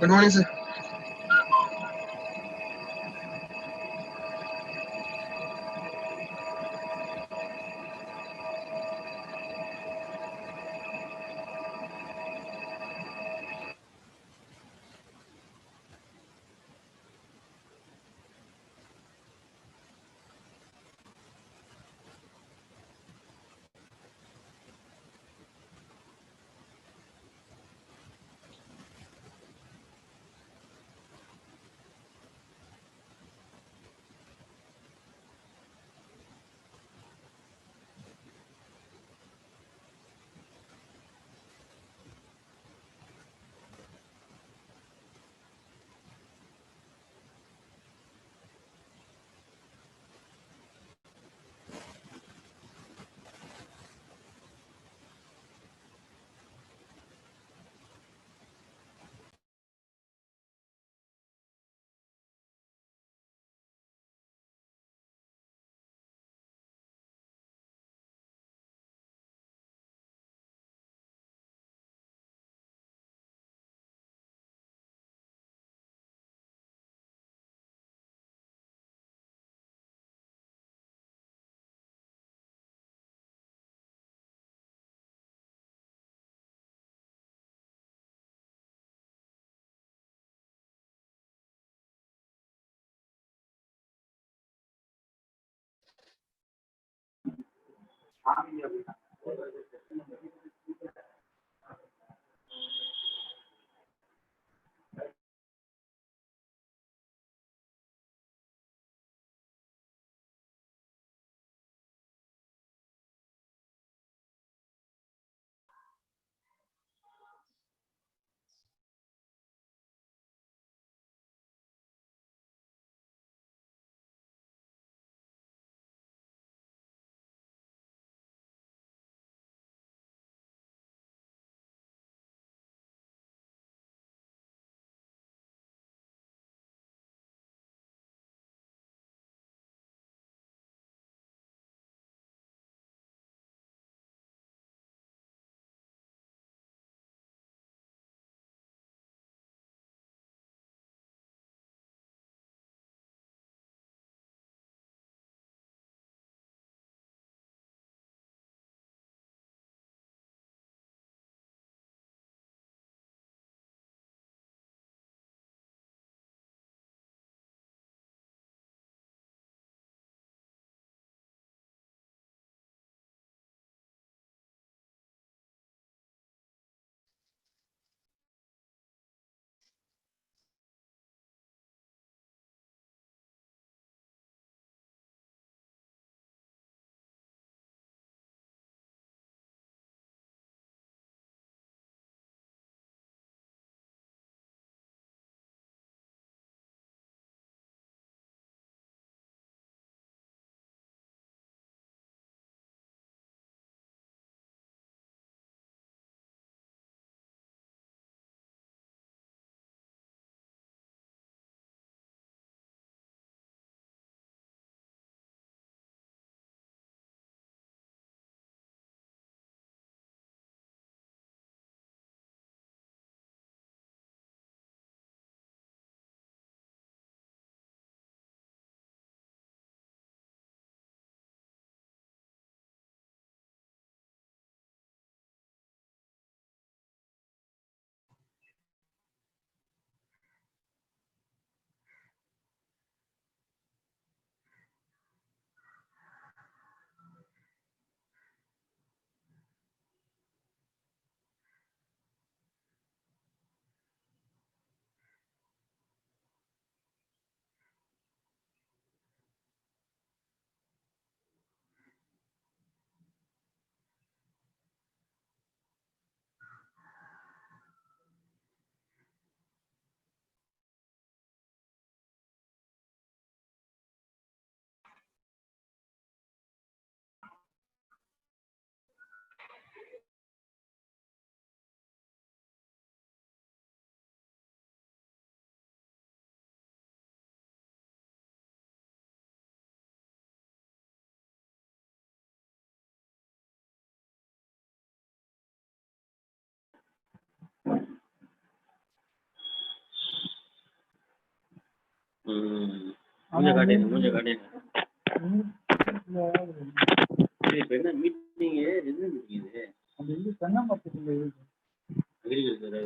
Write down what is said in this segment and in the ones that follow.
Good morning, sir. மூஞ்ச காட்டேங்க. இப்ப என்ன மீட்டிங் என்ன மீட்டிங் இது? அது வந்து தென்னமரத்துக்குள்ள இருக்கு. Agriculture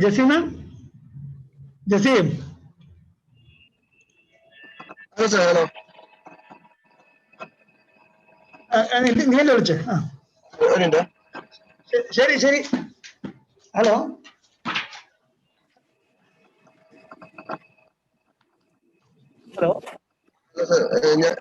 Jaseema, Jaseem, hello sir. Hello. നീയല്ലേ വിളിച്ചേ? ആ ഒരു മിനിറ്റ്. ശരി ശരി. Hello hello. ഞാൻ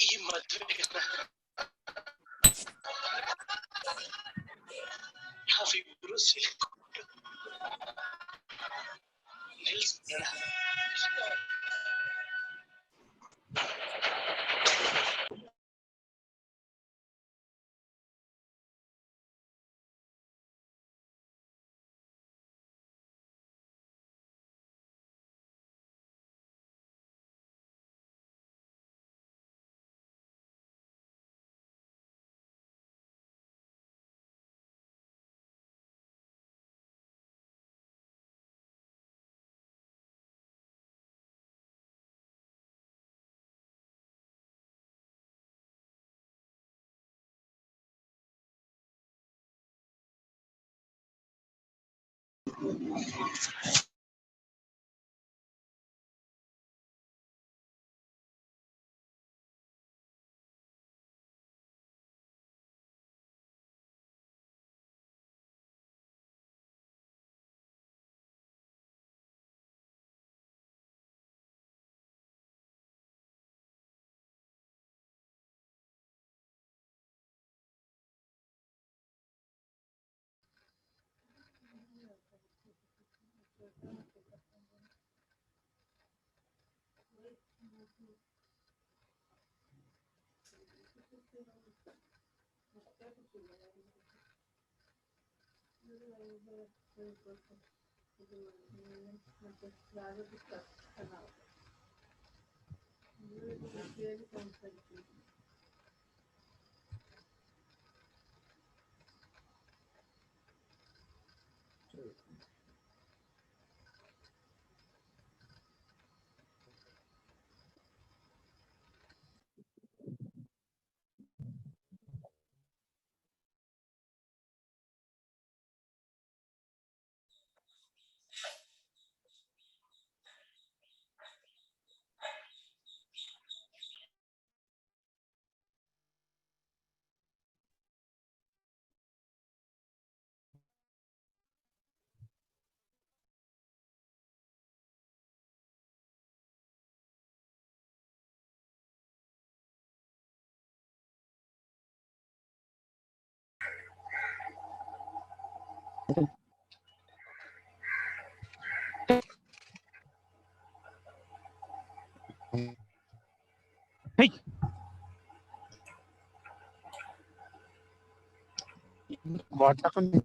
ഈ Hey. What happened?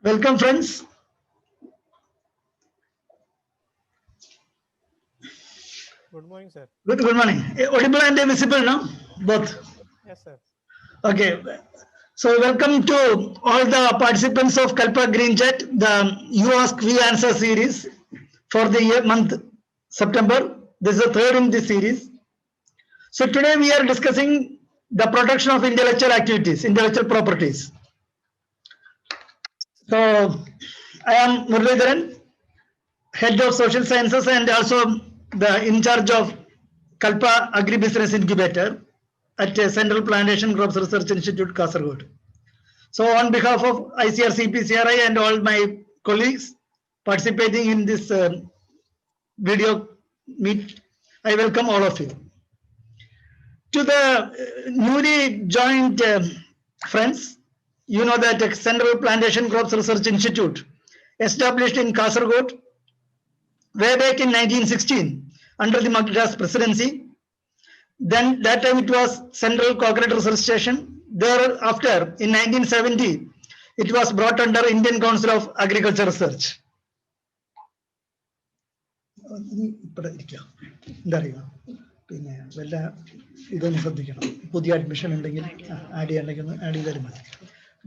Welcome, friends. Good morning, sir. Good morning. Audible and visible now? Both. Yes, sir. Okay. So welcome to all the participants of Kalpa Green Chat, the You Ask We Answer series for the month September. This is the third in this series. So today we are discussing the protection of intellectual activities, intellectual properties. So I am Muralidharan, head of social sciences and also the in charge of Kalpa Agribusiness Incubator at Central Plantation Crops Research Institute, Kasaragod. So on behalf of ICRCP, CRI and all my colleagues participating in this video meet, I welcome all of you. To the newly joined friends, you know that Central Plantation Crops Research Institute, established in Kasaragod way back in 1916 under the Madras Presidency. Then that time it was Central Coconut Research Station. Thereafter, in 1970, it was brought under Indian Council of Agriculture Research. പിന്നെ വല്ല ഇതൊന്ന് ശ്രദ്ധിക്കണം. പുതിയ admission ഉണ്ടെങ്കിൽ add ചെയ്യണമെങ്കിൽ ഒന്ന് add ചെയ്താലും മതി.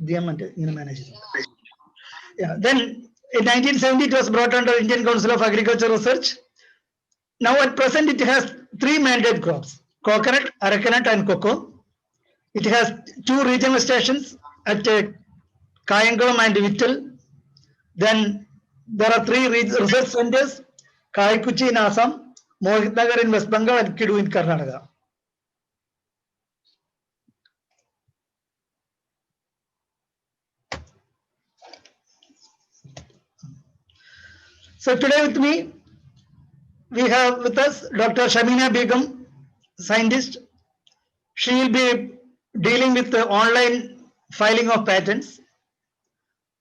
ഇദ്ദേഹം മറ്റേ ഇങ്ങനെ മാനേജ് ചെയ്യും. Then in 1970 it was brought under Indian Council of Agriculture Research. Now at present it has 3 mandate crops: coconut, arecanut and cocoa. It has 2 regional stations at Kayangalam and Vittal. Then there are 3 research centers: Kaikuchi in Assam, Mohitnagar in West Bengal and Kidu in Karnataka. So today with me, we have with us Dr. Shamina Begum, scientist. She will be dealing with the online filing of patents.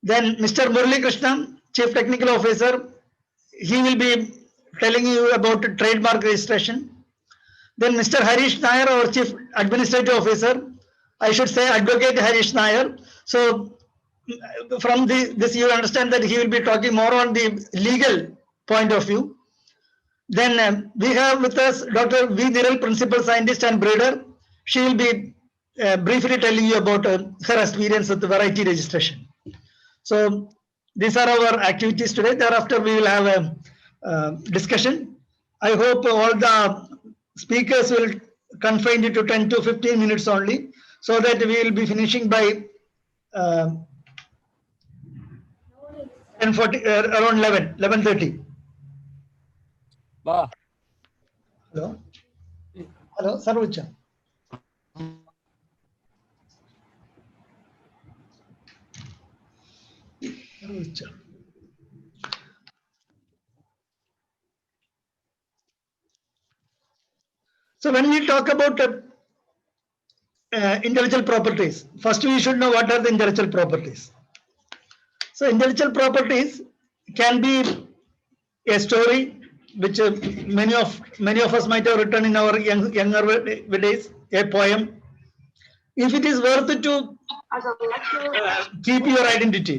Then Mr. Murali Krishna, Chief Technical Officer, he will be telling you about trademark registration. Then Mr. Harish Nair, our Chief Administrative Officer, I should say Advocate Harish Nair. So from this you understand that he will be talking more on the legal point of view. Then we have with us Dr. V. Niral, Principal Scientist and Breeder. She will be briefly telling you about her experience with the variety registration. So these are our activities today. Thereafter we will have a discussion. I hope all the speakers will confine it to 10 to 15 minutes only, so that we will be finishing by 10:40, around 11:30. Hello. Hello, Sarvucha. So when we talk about intellectual properties, first we should know what are the intellectual properties. So intellectual properties can be a story which many of us might have written in our younger days, a poem. If it is worth to keep your identity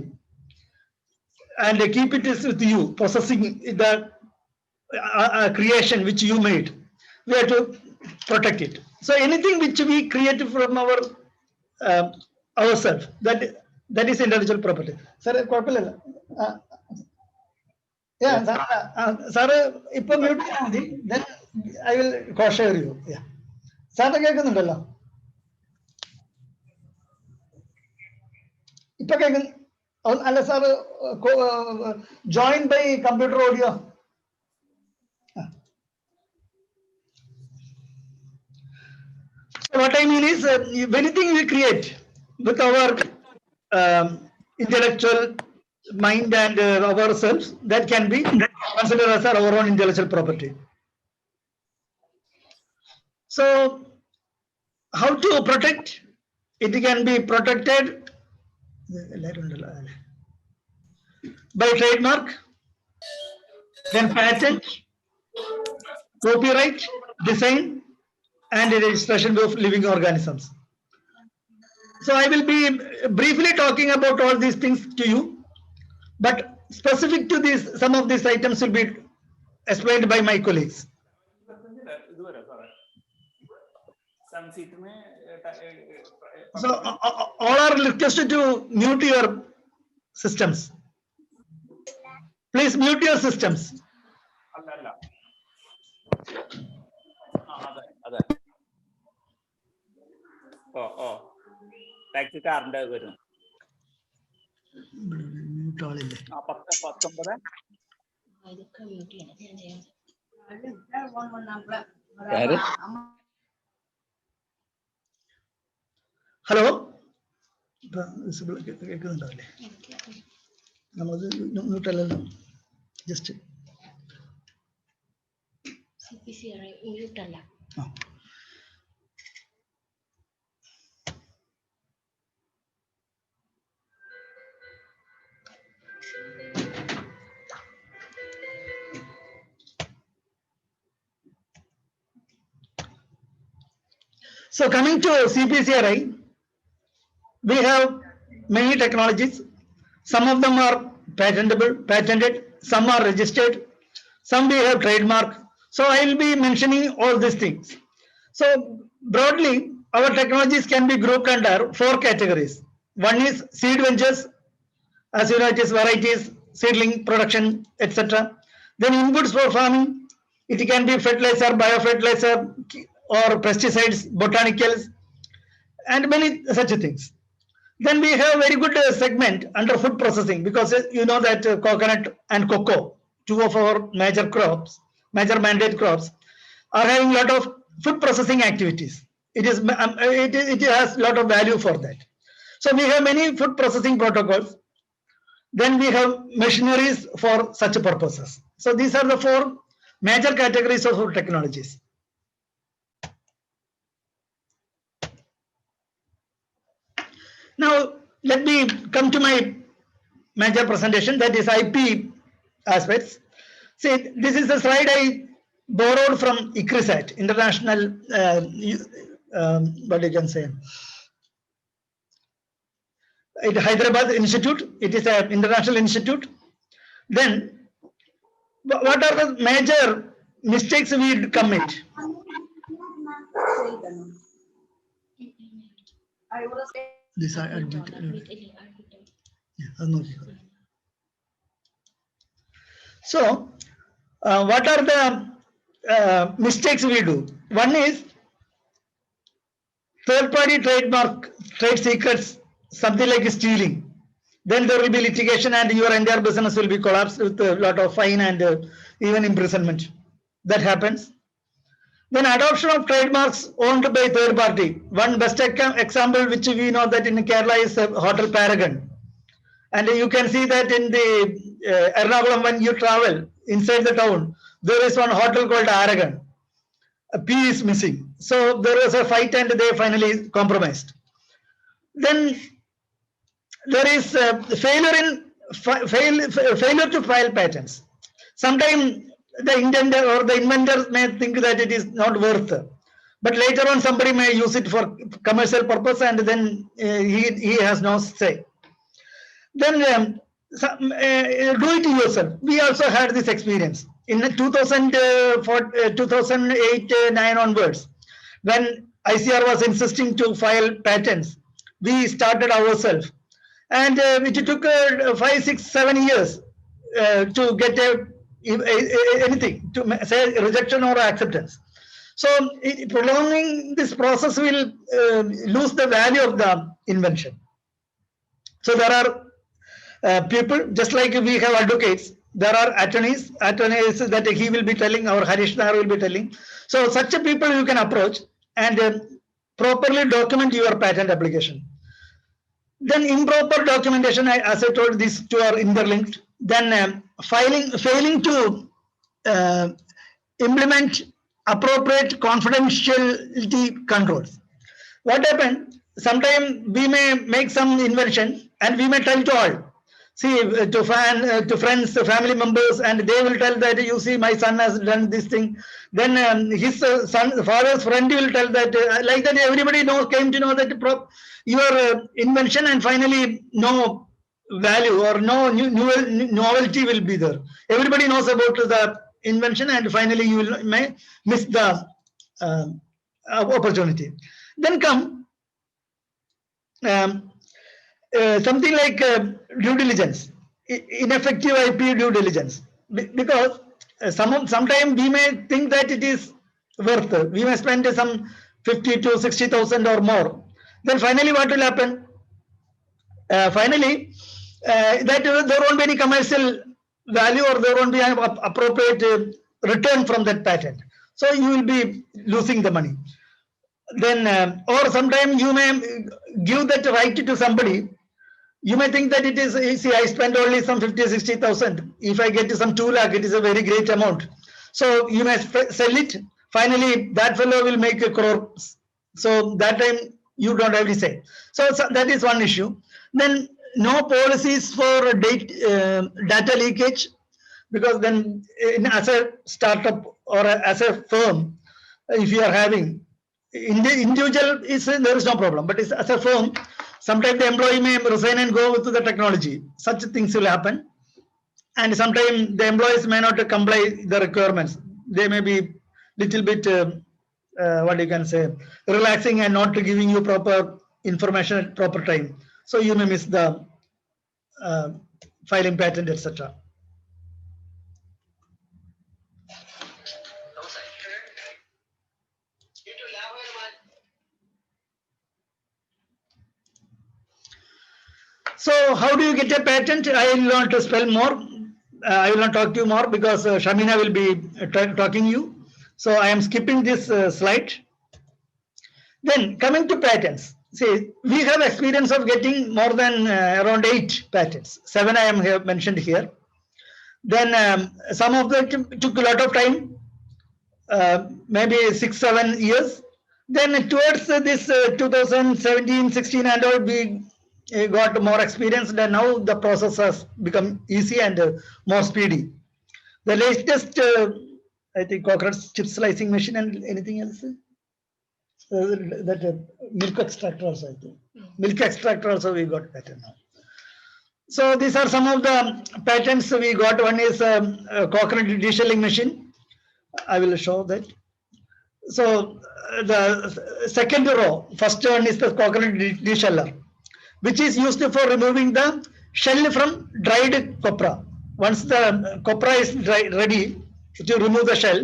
and keep it with you, possessing the creation which you made, we have to protect it. So anything which we create from our ourselves, that is intellectual property. Sir, yeah, sir, ipo mute cheyandi, then I will co-share you. Yeah, sir, കേൾക്കുന്നുണ്ടല്ലോ? ഇപ്പൊ കേൾക്കുന്നു അല്ല sir, join by computer audio. So what I mean is, anything we create with our intellectual mind and ourselves, that can be considered as our own intellectual property. So how to protect? It can be protected by trademark, then patent, copyright, design, and registration of living organisms. So I will be briefly talking about all these things to you, but specific to this, some of these items will be explained by my colleagues. So all are requested to mute your systems. Please mute your systems. Taxi കാറിന്റെ വരും. Mute all in there. 19. Hello, കേൾക്കുന്നുണ്ടാവില്ലേ? നമ്മളത് മ്യൂട്ടല്ലല്ലോ, just So coming to CPCRI, we have many technologies. Some of them are patented, some are registered, some we have trademark, So I will be mentioning all these things. So broadly, our technologies can be grouped under 4 categories. One is seed ventures, as you know, it is varieties, seedling production, etc. Then inputs for farming, it can be fertilizer, biofertilizer, or pesticides, botanicals, and many such things. Then we have very good segment under food processing, because you know that coconut and cocoa, two of our major crops, major mandate crops, are having a lot of food processing activities. It has a lot of value for that. So we have many food processing protocols. Then we have machineries for such purposes. So these are the 4 major categories of food technologies. Now let me come to my major presentation, that is IP aspects. See, this is the slide I borrowed from ICRISAT, International, what you can say, Hyderabad Institute. It is an international institute. Then, what are the major mistakes we commit? This I admit. So, what are the mistakes we do? One is third-party trademark, trade secrets, something like stealing. Then there will be litigation, and your entire business will be collapsed with a lot of fine and even imprisonment. That happens. Then adoption of trademarks owned by third party. One best example which we know that in Kerala is Hotel Paragon. And you can see that in the Ernakulam, when you travel inside the town, there is one hotel called Aragon. A P is missing. So there was a fight and they finally compromised. Then there is failure to file patents. Sometimes the intender or the inventor may think that it is not worth, but later on somebody may use it for commercial purpose, and then he has no say. Then do it yourself. We also had this experience in 2008-9 onwards, when ICR was insisting to file patents. We started ourselves, and it took 5, 6, 7 years to get anything, to say rejection or acceptance. So prolonging this process will lose the value of the invention. So there are people, just like we have advocates, there are attorneys that he will be telling, or Harish Nahar will be telling. So such a people you can approach and properly document your patent application. Then improper documentation, as I told, these two are interlinked. Then failing to implement appropriate confidentiality controls. What happened? Sometimes we may make some invention and we may tell to all. See, to friends, to family members, and they will tell that, you see, my son has done this thing. Then his father's friend will tell that, like that, everybody came to know that your invention, and finally no value or no novelty will be there. Everybody knows about the invention, and finally you may miss the opportunity. Then come something like due diligence, ineffective IP due diligence, because sometimes we may think that it is worth, we may spend some 50 to 60,000 or more. Then finally what will happen? Finally, that there won't be any commercial value, or there won't be an appropriate return from that patent. So you will be losing the money. Then, or sometimes you may give that right to somebody. You may think that it is, see, I spent only some 50, 60,000. If I get some 2 lakh, it is a very great amount. So you may sell it. Finally, that fellow will make a crore. So that time you don't have to say. So that is one issue. Then no policies for data leakage, because then as a startup or as a firm, if you are having individual, there is no problem, but as a firm, sometimes the employee may resign and go with the technology. Such things will happen, and sometimes the employees may not comply the requirements. they may be little bit, what you can say, relaxing and not giving you proper information at proper time. So you may miss the filing patent, etc. So how do you get a patent? I will not spell more. I will not talk to you more because Shamina will be talking you. So I am skipping this slide. Then coming to patents. See, we have experience of getting more than around 8 patents. 7 I am here mentioned here. Then some of them took a lot of time, maybe 6-7 years. Then towards this 2017-16 and all, we got more experience, and now the process has become easy and more speedy. The latest, I think, coconut chip slicing machine and anything else. That milk extractor also, I think. Milk extractor also we got patent now. So these are some of the patents we got. One is coconut deshelling machine. I will show that. So the second row, first one is the coconut desheller, which is used for removing the shell from dried copra. Once the copra is ready to remove the shell,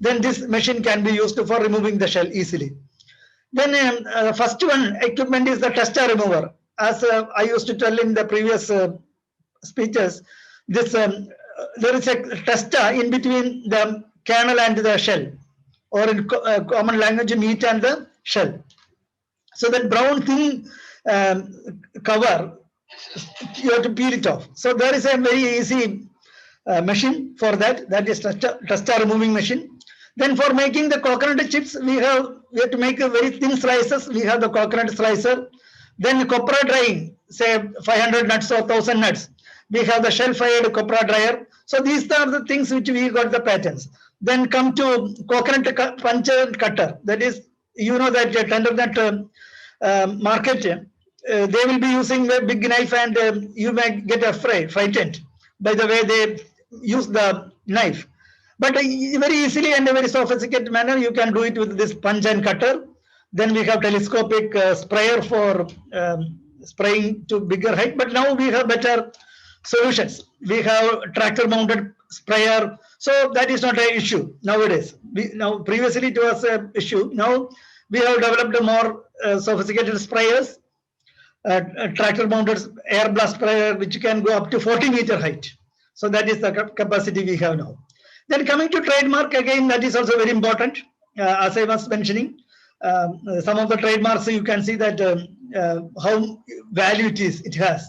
then this machine can be used for removing the shell easily. Then first one equipment is the testa remover. As I used to tell in the previous speeches, this there is a testa in between the kernel and the shell, or in common language, meat and the shell. So that brown thin cover, you have to peel it off. So there is a very easy machine for that. That is testa removing machine. Then for making the coconut chips, we have to make a very thin slices. We have the coconut slicer. Then copra drying, say 500 nuts or 1000 nuts. We have the shell-fired copra dryer. So these are the things which we got the patents. Then come to coconut puncher cutter. That is, you know that tender nut market, they will be using a big knife, and you may get frightened by the way they use the knife. But very easily and a very sophisticated manner, you can do it with this punch and cutter. Then we have telescopic sprayer for spraying to bigger height. But now we have better solutions. We have tractor mounted sprayer. So that is not an issue nowadays. Now previously it was an issue. Now we have developed more sophisticated sprayers, tractor mounted air blast sprayer, which can go up to 40-meter height. So that is the capacity we have now. Then coming to trademark, again, that is also very important. As I was mentioning, some of the trademarks, you can see that how value it has.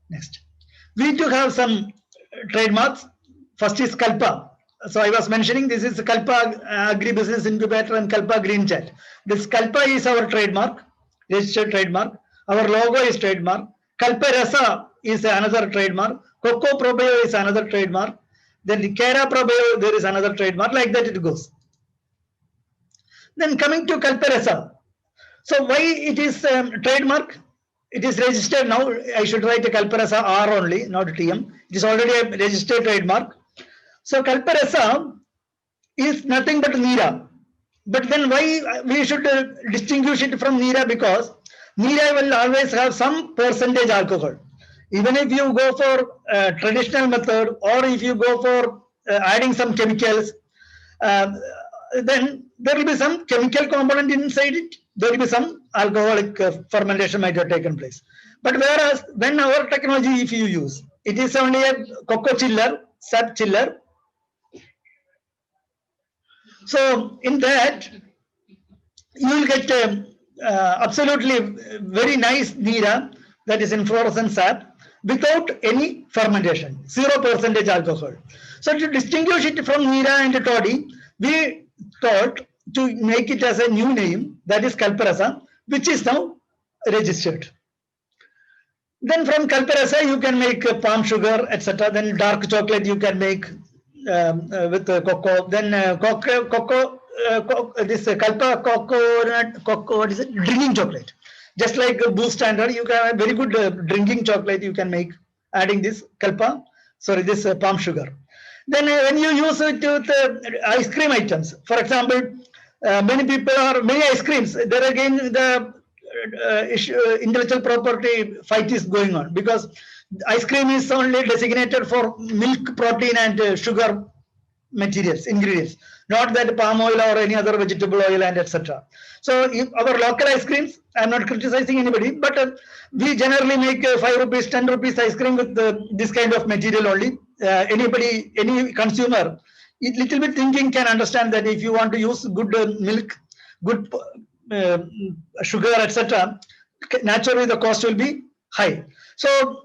Next, we do have some trademarks. First is Kalpa. So I was mentioning this is Kalpa Agribusiness Incubator and Kalpa Green Chat. This Kalpa is our trademark, registered trademark. Our logo is trademark. Kalpa Rasa is another trademark. Coco Probio is another trademark. Then the Kera Probio, there is another trademark. Like that it goes. Then coming to Kalpa Rasa. So why it is trademark? It is registered now. I should write a Kalpa Rasa R only, not TM. It is already a registered trademark. So Kalpa Rasa is nothing but Nira. But then why we should distinguish it from Nira? Because Nira will always have some percentage alcohol. Even if you go for traditional method, or if you go for adding some chemicals, then there will be some chemical component inside it. There will be some alcoholic fermentation might have taken place. But whereas when our technology, if you use, it is only a cocoa chiller, sap chiller. So in that, you will get absolutely very nice Nira, that is inflorescence sap, without any fermentation, 0% alcohol. So to distinguish it from Nira and Toddy, we thought to make it as a new name, that is Kalpa Rasa, which is now registered. Then from Kalpa Rasa, you can make palm sugar, etc. Then dark chocolate you can make with cocoa. Then this Kalpa cocoa, what is it? Drinking chocolate. Just like Boost Standard, you can have very good drinking chocolate you can make, adding this Kalpa, sorry, this palm sugar. Then when you use it with ice cream items, for example, many ice creams, there again the intellectual property fight is going on, because ice cream is only designated for milk, protein, and sugar materials, ingredients, not that palm oil or any other vegetable oil and etc. So if our local ice creams, I'm not criticizing anybody, but we generally make 5 rupees, 10 rupees ice cream with this kind of material only. Any consumer, little bit thinking can understand that if you want to use good milk, good sugar, etc., naturally the cost will be high. So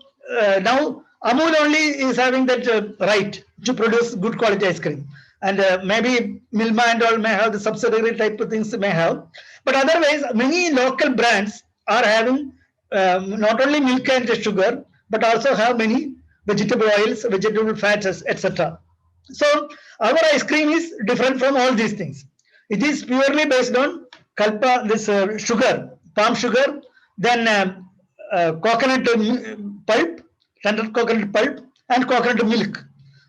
now Amul only is having that right to produce good quality ice cream, and maybe Milma and all may have the subsidiary type of things may have, but otherwise many local brands are having not only milk and sugar, but also have many vegetable oils, vegetable fats, etc. So our ice cream is different from all these things. It is purely based on Kalpa, this sugar, palm sugar, then coconut pulp, tender coconut pulp, and coconut milk.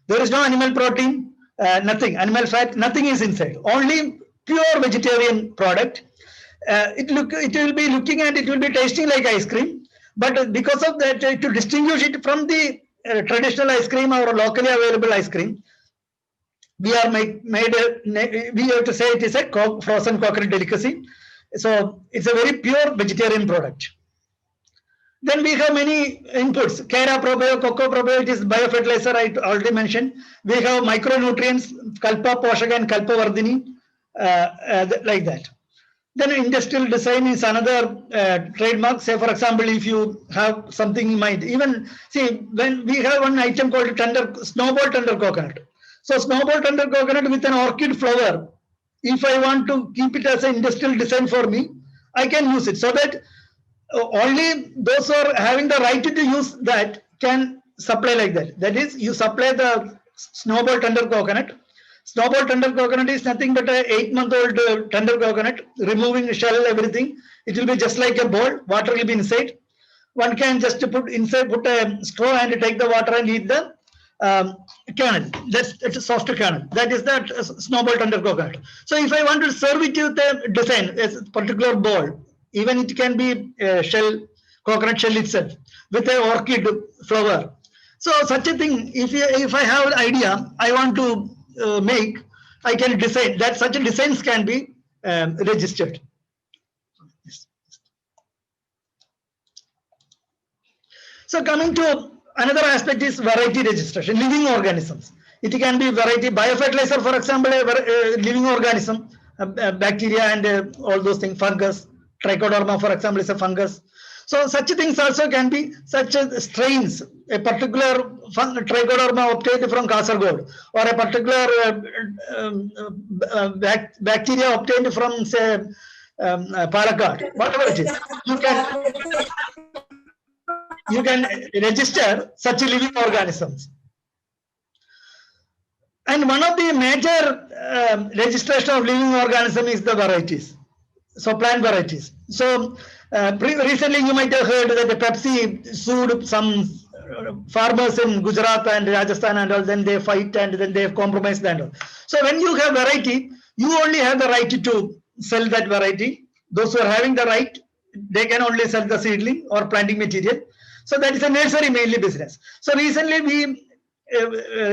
There is no animal protein, nothing, animal fat, nothing is inside. Only pure vegetarian product. It will be looking and it will be tasting like ice cream, but because of that, to distinguish it from the traditional ice cream or locally available ice cream, we are we have to say it is a frozen coconut delicacy. So it's a very pure vegetarian product. Then we have many inputs. Kera probio, cocoa probio, it is biofertilizer, I already mentioned. We have micronutrients, Kalpa, Poshaka, and Kalpa Vardhini, like that. Then industrial design is another trademark. Say, for example, if you have something in mind, even see, when we have one item called snowball tender coconut. So snowball tender coconut with an orchid flower, if I want to keep it as an industrial design for me, I can use it, so that only those who are having the right to use that can supply like that. That is, you supply the snowball tender coconut. Snowball tender coconut is nothing but a 8-month-old tender coconut, removing shell, everything. It will be just like a bowl. Water will be inside. One can just put a straw and take the water and eat the kernel. It's a soft kernel. That is that snowball tender coconut. So if I want to serve it with a design, a particular bowl, even it can be coconut shell itself with a orchid flower. So such a thing, if I have an idea, I want to make, I can design that. Such a designs can be registered. So coming to another aspect is variety registration, living organisms. It can be variety, biofertilizer, for example, a living organism, bacteria and all those things, fungus, trichoderma, for example, is a fungus. So such things also can be such strains, a particular trichoderma obtained from Kasargod, or a particular bacteria obtained from, say, Palakkad, whatever it is. You can register such living organisms. And one of the major registration of living organism is the varieties. So plant varieties. So recently you might have heard that the Pepsi sued some farmers in Gujarat and Rajasthan and all, then they fight and then they have compromised and all. So when you have variety, you only have the right to sell that variety. Those who are having the right, they can only sell the seedling or planting material. So that is a nursery mainly business. So recently we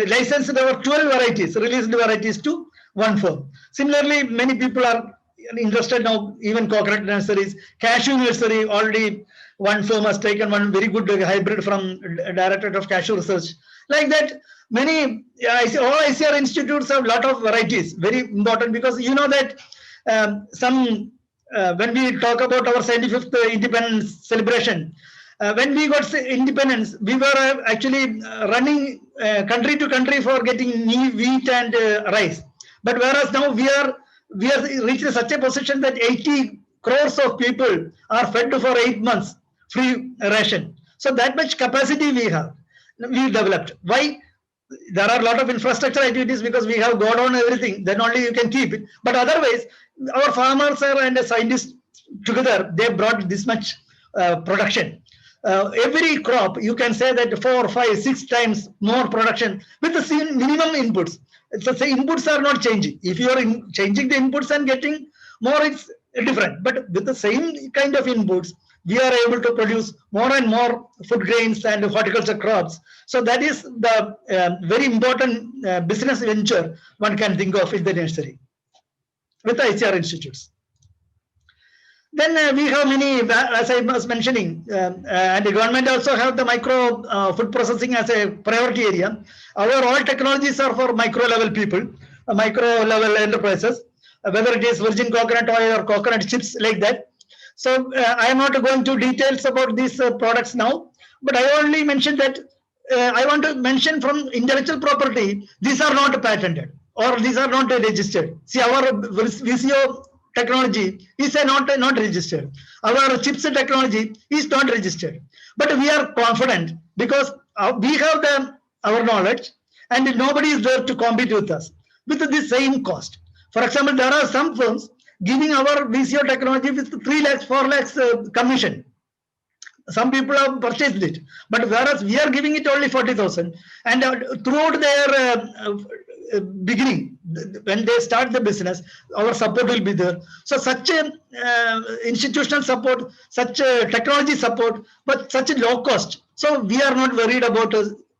licensed our 12 varieties, released varieties to one firm. Similarly, many people are interested now, even coconut nurseries, cashew nursery, already one firm has taken one very good hybrid from Directorate of Cashew Research. Like that, many, all ICR institutes have a lot of varieties, very important, because you know that when we talk about our 75th independence celebration, when we got independence, we were actually running country to country for getting new wheat and rice. But whereas now we have reached such a position that 80 crores of people are fed for 8 months free ration. So that much capacity we developed. Why? There are a lot of infrastructure activities, because we have got on everything, then only you can keep it. But otherwise, our farmers and the scientists together, they brought this much production. every crop, you can say that 4, 5, 6 times more production with the same minimum inputs. So the inputs are not changing. If you are changing the inputs and getting more, it's different. But with the same kind of inputs, we are able to produce more and more food grains and horticulture crops. So that is the very important business venture one can think of in the nursery with the ICR institutes. Then we have many, as I was mentioning, and the government also have the micro food processing as a priority area. Our all technologies are for micro level people, micro level enterprises, whether it is virgin coconut oil or coconut chips like that. So I am not going to details about these products now, but I only mentioned that I want to mention from intellectual property, these are not patented or these are not registered. See, our VCO technology is not registered. Our chips technology is not registered. But we are confident because we have our knowledge and nobody is there to compete with us with the same cost. For example, there are some firms giving our VCO technology with 3 lakhs, 4 lakhs commission. Some people have purchased it, but whereas we are giving it only 40,000, and throughout their beginning, when they start the business, our support will be there. So such a institutional support, such a technology support, but such a low cost. So we are not worried about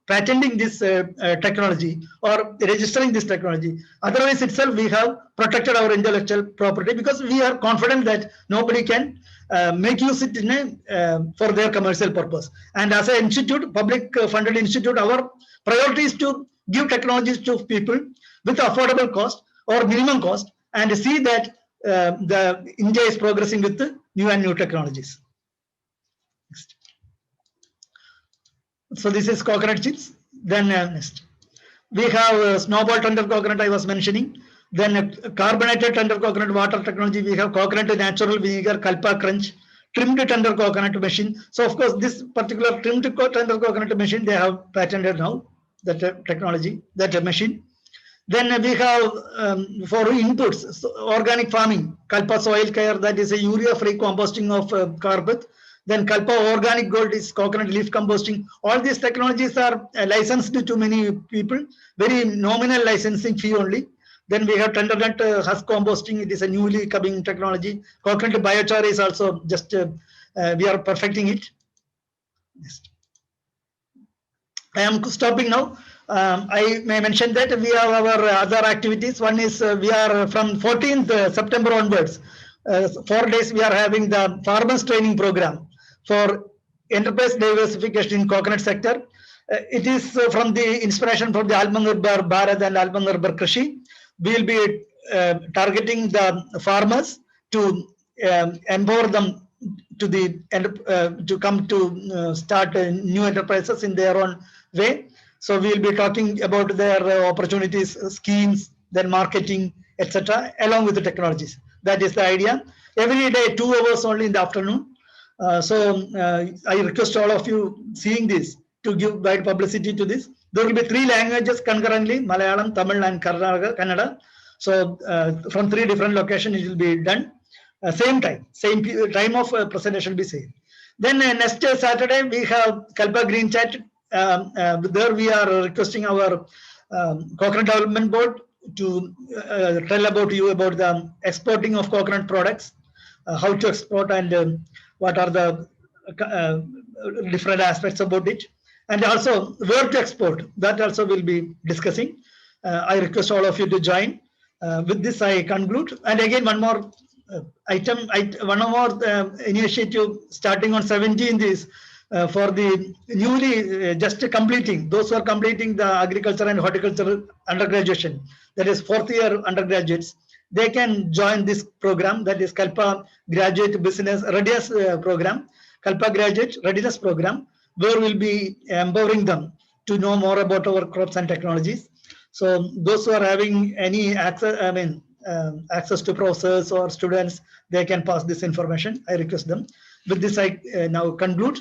patenting this technology or registering this technology. Otherwise itself we have protected our intellectual property because we are confident that nobody can make use it in for their commercial purpose. And as an institute, public funded institute, our priority is to give technologies to people with affordable cost or minimum cost and see that the India is progressing with the new technologies. Next. So this is coconut chips. Then next, we have snowball tender coconut I was mentioning. Then carbonated tender coconut water technology. We have coconut natural vinegar, Kalpa crunch, trimmed tender coconut machine. So of course, this particular trimmed tender coconut machine they have patented now. That technology, that machine. Then we have for inputs, so organic farming, Kalpa soil care, that is a urea-free composting of carpet. Then Kalpa organic gold is coconut leaf composting. All these technologies are licensed to many people, very nominal licensing fee only. Then we have tender nut husk composting. It is a newly coming technology. Coconut biochar is also just we are perfecting it. Next. I am stopping now. I may mention that we have our other activities. One is we are from 14th September onwards, 4 days we are having the farmers training program for enterprise diversification in coconut sector. It is from the inspiration from the Atmanirbhar Bharat and Atmanirbhar Krishi. We will be targeting the farmers to empower them to the to come to start new enterprises in their own way. So we will be talking about their opportunities, schemes, then marketing, etc., along with the technologies. That is the idea. Every day, 2 hours only in the afternoon. I request all of you seeing this to give wide publicity to this. There will be 3 languages concurrently: Malayalam, Tamil, and Kannada. So from 3 different locations it will be done. Same time of presentation will be same. Then next Saturday we have Kalpa Green Chat. There we are requesting our Coconut Development Board to tell about you about the exporting of coconut products, how to export and what are the different aspects about it, and also where to export. That also will be discussing. I request all of you to join. With this I conclude. And again one more item, one more initiative starting on 17th is for the newly just completing, those who are completing the agriculture and horticulture undergraduation, that is 4th year undergraduates, they can join this program, that is Kalpa Graduate Business Readiness Program, Kalpa Graduate Readiness Program, where we'll be empowering them to know more about our crops and technologies. So those who are having any access, access to professors or students, they can pass this information. I request them. With this, I now conclude.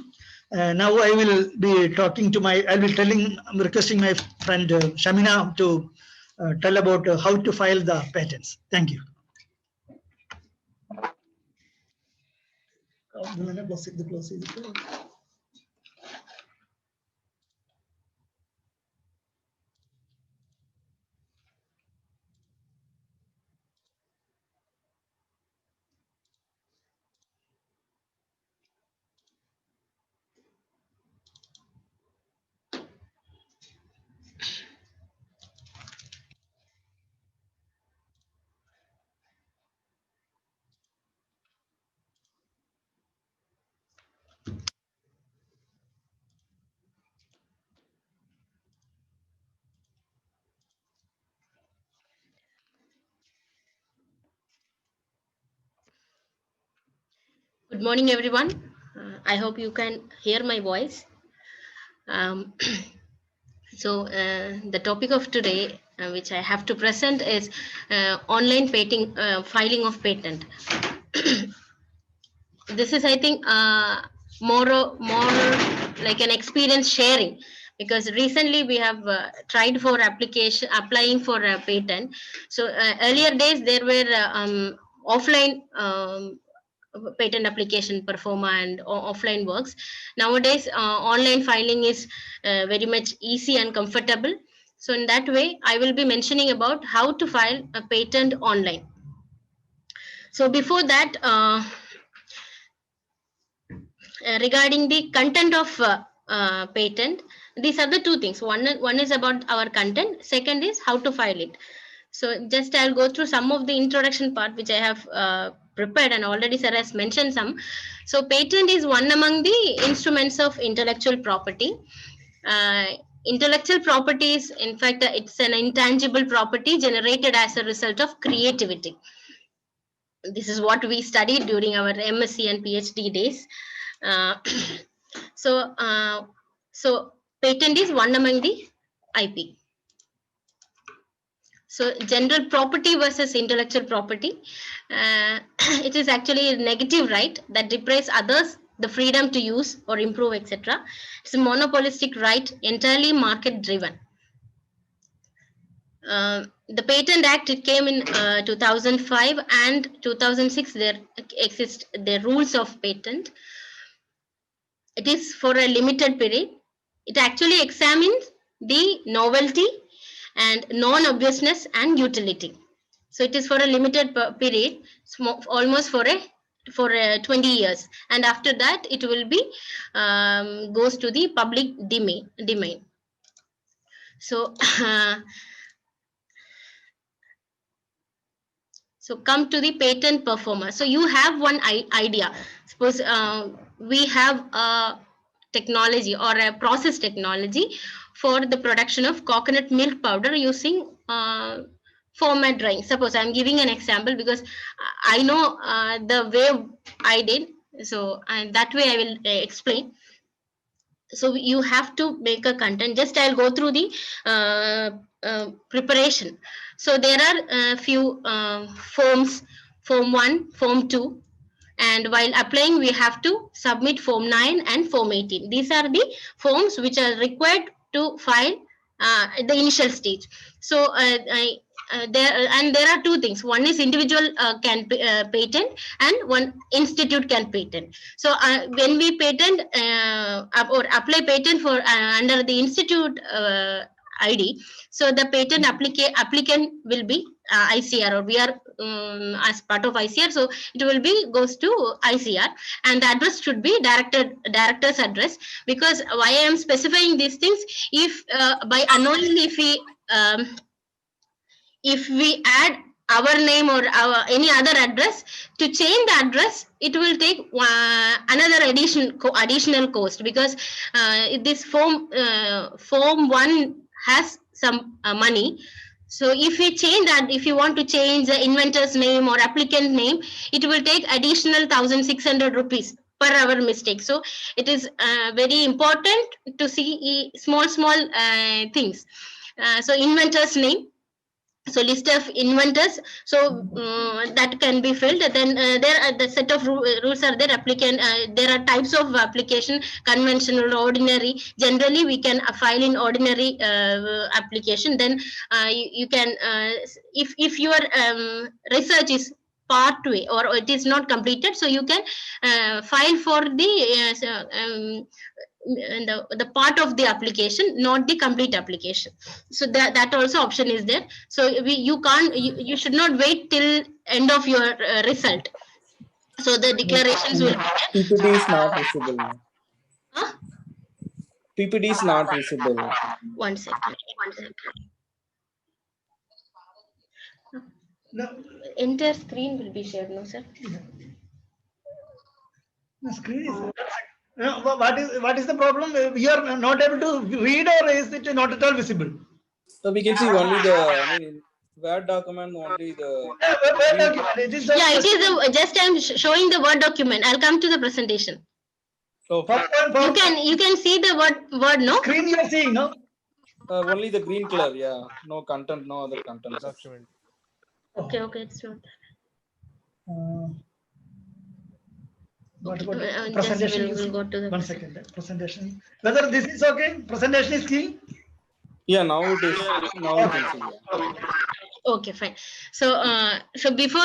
Now I will be talking to I'm requesting my friend Shamina to tell about how to file the patents. Thank you. Good morning, everyone. I hope you can hear my voice. Um, the topic of today, which I have to present, is online filing of patent. This is, I think, more like an experience sharing, because recently we have tried for applying for a patent. So earlier days there were offline patent application performa and offline works. Nowadays online filing is very much easy and comfortable. So in that way I will be mentioning about how to file a patent online. So before that, regarding the content of patent, these are the two things. One is about our content, second is how to file it. So just I'll go through some of the introduction part which I have prepared, and already sir has mentioned some. So patent is one among the instruments of intellectual property. Intellectual property is, in fact, it's an intangible property generated as a result of creativity. This is what we studied during our MSc and PhD days. Uh, so patent is one among the IP. So general property versus intellectual property. It is actually a negative right that deprives others the freedom to use or improve, etc. It's a monopolistic right, entirely market driven. The Patent Act, it came in 2005 and 2006. There exist the rules of patent. It is for a limited period. It actually examines the novelty and non-obviousness and utility. So it is for a limited period, almost for 20 years, and after that it will be goes to the public domain. So so come to the patent performer. So you have one idea. Suppose we have a technology or a process technology for the production of coconut milk powder using format drying. Suppose I'm giving an example because I know the way I did. So that way I will explain. So you have to make a content. Just I'll go through the preparation. So there are a few forms: form 1, form 2, and while applying we have to submit form 9 and form 18. These are the forms which are required to file at the initial stage. So there are two things. One is individual can patent, and one institute can patent. So when we patent or apply patent for under the institute ID, so the patent applicant will be ICR, or we are as part of ICR, so it will be goes to ICR, and the address should be director's address. Because why I am specifying these things, if by unknowingly if we add our name or any other address, to change the address it will take another additional cost, because this form 1 has some money. So if we change that, if you want to change the inventor's name or applicant name, it will take additional 1,600 rupees per our mistake. So it is very important to see small things. So inventor's name, so list of inventors, so that can be filled. Then there are the set of rules are there. Applicant, there are types of application: conventional, ordinary. Generally we can file in ordinary application. Then you can if your research is part way or it is not completed, so you can file for the the part of the application, not the complete application. So that also option is there. So you should not wait till end of your result. So the declarations will be there. PPT is not visible now. Huh? PPT is not visible. One second. No, Entire screen will be shared, no sir? the screen is. No, what is the problem? You are not able to read, or is it not at all visible? So we can see only the Word document only the. Word document. It is Yeah, it is just I'm showing the Word document. I'll come to the presentation. Okay. You can see the word no. Screen you are seeing, no? Only the green color. Yeah. No content. No other content. Document. Okay, it's not. What about Just presentation? we'll go to the 1 second. Presentation. Whether this is okay? Presentation is key. Yeah. Now it is. Now you can see. Yeah. Okay, fine. So, before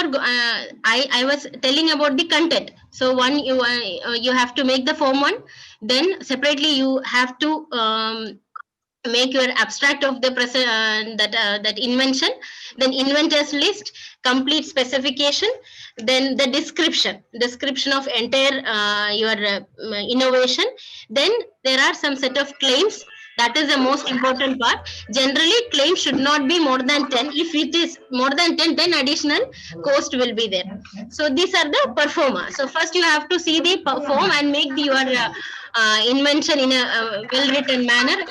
I was telling about the content. So one you have to make the form one. Then separately you have to make your abstract of the that invention. Then inventors list, complete specification. Then the description of entire your innovation. Then there are some set of claims. That is the most important part. Generally, claim should not be more than 10. If it is more than 10, then additional cost will be there. So these are the performer. So first you have to see the form and make your invention in a well-written manner.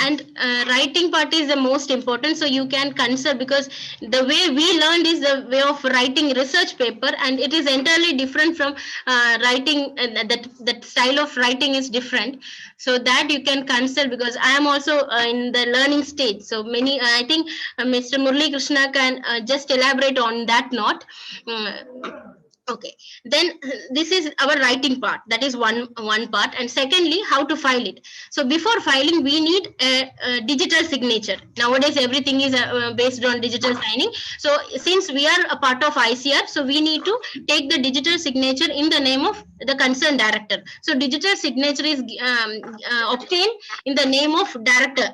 And writing part is the most important, so you can consult, because the way we learned is the way of writing research paper, and it is entirely different from writing. That style of writing is different, so that you can consult, because I am also in the learning stage. So many I think Mr. Murli Krishna can just elaborate on that note. Okay, then this is our writing part. That is one part. And secondly, how to file it. So before filing, we need a digital signature. Nowadays everything is based on digital signing. So since we are a part of ICR, so we need to take the digital signature in the name of the concerned director. So digital signature is obtained in the name of director.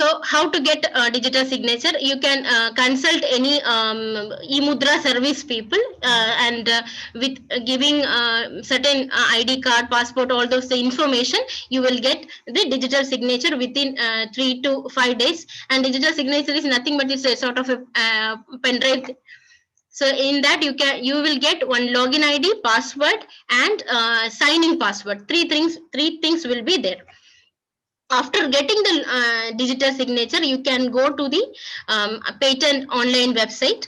So how to get digital signature? You can consult any e-mudra service people, and with giving certain ID card, passport, all those information, you will get the digital signature within 3 to 5 days. And digital signature is nothing but it's a sort of a pen drive. So in that you will get one login ID, password, and signing password. Three things will be there. After getting the digital signature, you can go to the patent online website.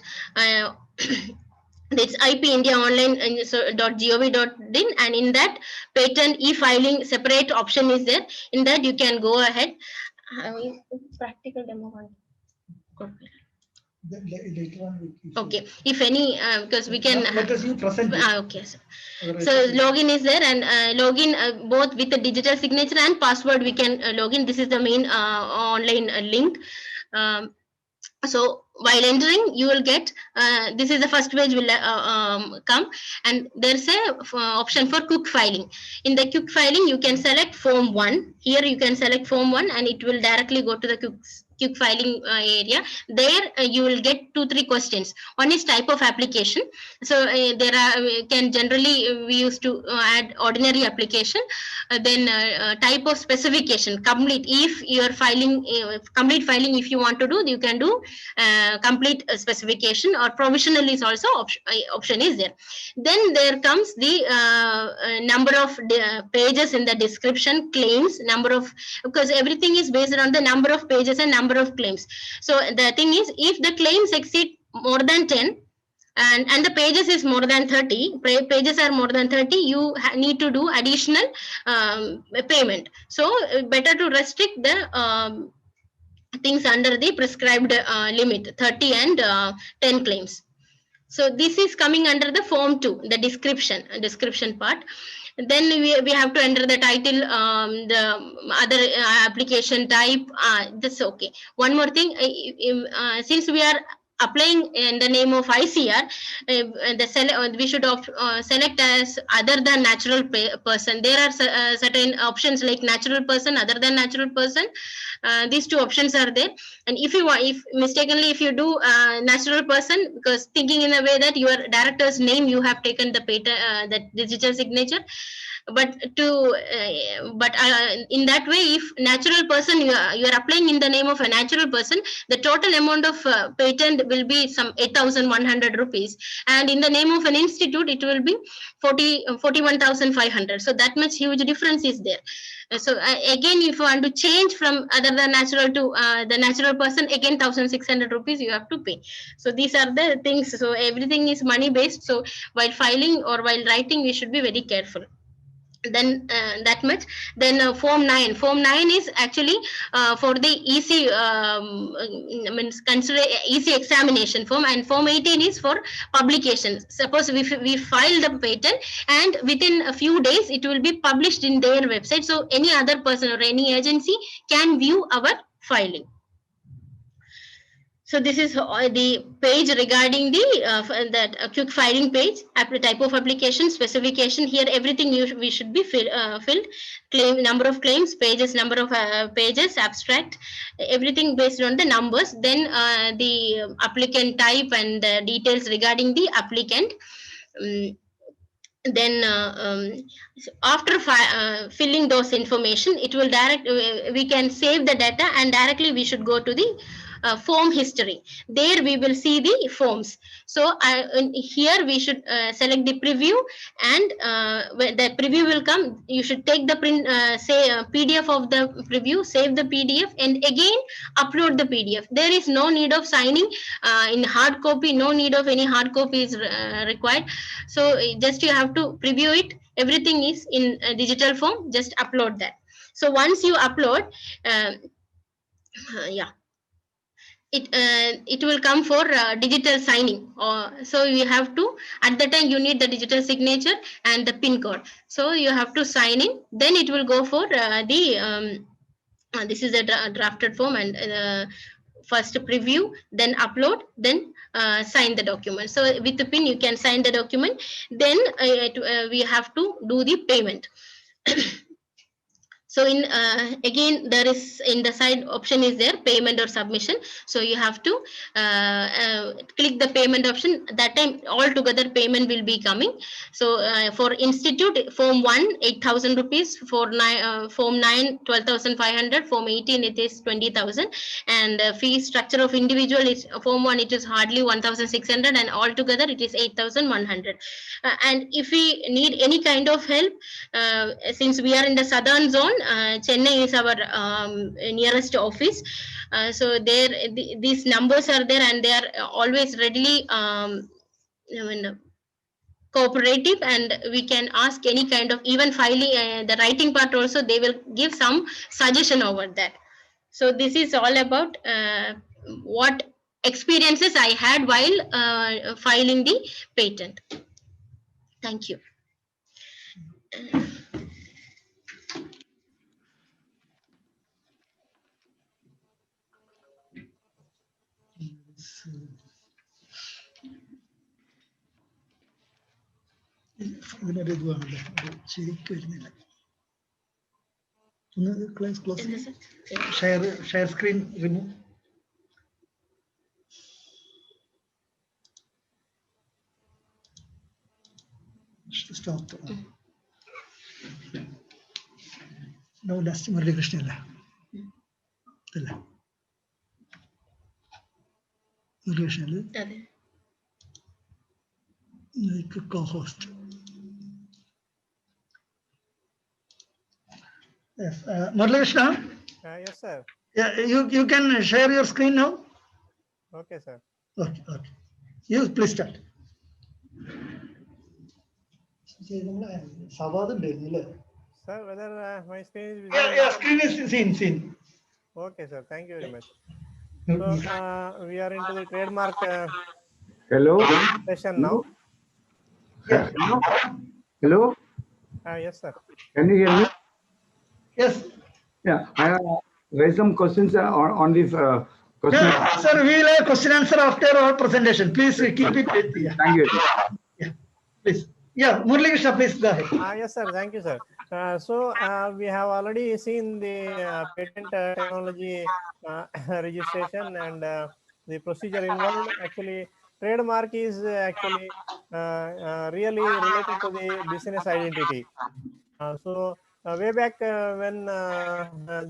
It's IP India Online .gov.in, and in that patent e-filing separate option is there. In that you can go ahead. Practical demo one. Okay, if any, because we can. Let us present. Okay, so login is there, and login both with the digital signature and password we can login. This is the main online link. So while entering, you will get this is the first page will come, and there's a option for quick filing. In the quick filing, you can select form 1. Here you can select form 1, and it will directly go to the quick filing area. There you will get 2-3 questions. One is type of application. So there are can generally we used to add ordinary application. Then type of specification, complete. If you are filing complete filing, if you want to do, you can do complete specification, or provisional is also option is there. Then there comes the number of pages in the description, claims, number of, because everything is based on the number of pages and number of claims. So the thing is, if the claims exceed more than 10 and the pages is more than 30, pages are more than 30, you need to do additional payment. So better to restrict the things under the prescribed limit, 30 and 10 claims. So this is coming under the form 2, the description part. Then we have to enter the title, the other application type. That's okay. One more thing, since we are applying in the name of ICR, we should select as other than natural person. There are certain options like natural person, other than natural person. These two options are there. And if mistakenly if you do natural person, because thinking in a way that your director's name you have taken the patent, the digital signature, but in that way, if natural person, you are applying in the name of a natural person, the total amount of patent will be some 8,100 rupees, and in the name of an institute it will be 41,500. So that much huge difference is there. So again, if you want to change from other than natural to the natural person, again 1,600 rupees you have to pay. So these are the things. So everything is money based. So while filing or while writing, we should be very careful. Then that much. Then form 9 is actually for the EC, means consider EC examination form, and form 18 is for publication. Suppose we file the patent, and within a few days it will be published in their website, so any other person or any agency can view our filing. So this is the page regarding the quick filing page, type of application, specification. Here everything we should be filled. Claim, number of claims, pages, number of pages, abstract, everything based on the numbers. Then the applicant type and details regarding the applicant. Then after filling those information, it will we can save the data, and directly we should go to the form history. There we will see the forms. So here we should select the preview, and when the preview will come, you should take the print, PDF of the preview, save the PDF, and again upload the PDF. There is no need of signing in hard copy. No need of any hard copy is required. So just you have to preview it. Everything is in digital form. Just upload that. So once you upload, it will come for digital signing. So you have to, at the time you need the digital signature and the PIN code. So you have to sign in. Then it will go for this is a drafted form, and first preview, then upload, then sign the document. So with the PIN you can sign the document. Then we have to do the payment. So in again, there is in the side option is there, payment or submission. So you have to click the payment option. That time altogether payment will be coming. So for institute, form 1 8,000 rupees, for form 9 12,500, form 18 it is 20,000, and fee structure of individual is form 1 it is hardly 1,600, and altogether it is 8,100. And if we need any kind of help, since we are in the southern zone, Chennai is our nearest office. So there, these numbers are there, and they are always readily cooperative, and we can ask any kind of, even filing, the writing part also, they will give some suggestion over that. So this is all about what experiences I had while filing the patent. Thank you. ഇതിനൊരു ഇതുവാണല്ലേ, ശരിക്കും വരുന്നില്ല. ഒന്ന് close share screen remove. Stop. No last Muralikrishna അല്ല അല്ല Muralikrishna co-host. Yes, Muralikrishna. Yes, sir. Yeah, you can share your screen now. Okay, sir. Okay. You please start. Sir, whether my screen is visible? Yeah, screen is seen. Okay, sir. Thank you very much. So we are into the trademark Hello. session now. Yeah. Hello. Yes, sir. Can you hear me? Yes. Yeah, I raised some questions on this question. Yeah, sir, we will have question answer after our presentation. Please keep it. Yeah. Thank you. Yeah, please. Yeah, Muralikrishna, please go ahead. Yes, sir. Thank you, sir. So we have already seen the patent technology registration and the procedure involved. Actually, trademark is actually really related to the business identity. Way back when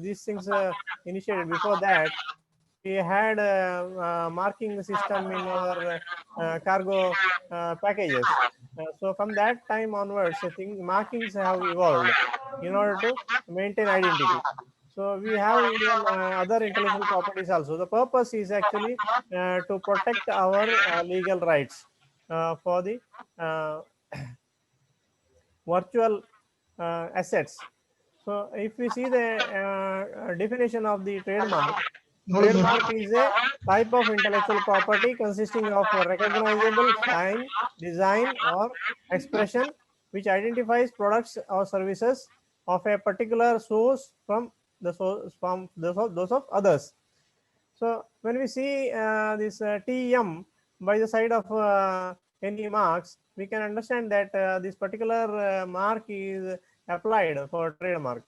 these things initiated, before that, we had a marking system in our cargo packages. So from that time onwards, I think markings have evolved in order to maintain identity. So we have even other intellectual properties also. The purpose is actually to protect our legal rights for the uh, virtual assets. So if we see the definition of the trademark, trademark is a type of intellectual property consisting of a recognizable sign, design, or expression which identifies products or services of a particular source from the source from those of others. So when we see this TM by the side of any marks, we can understand that this particular mark is applied for trademark.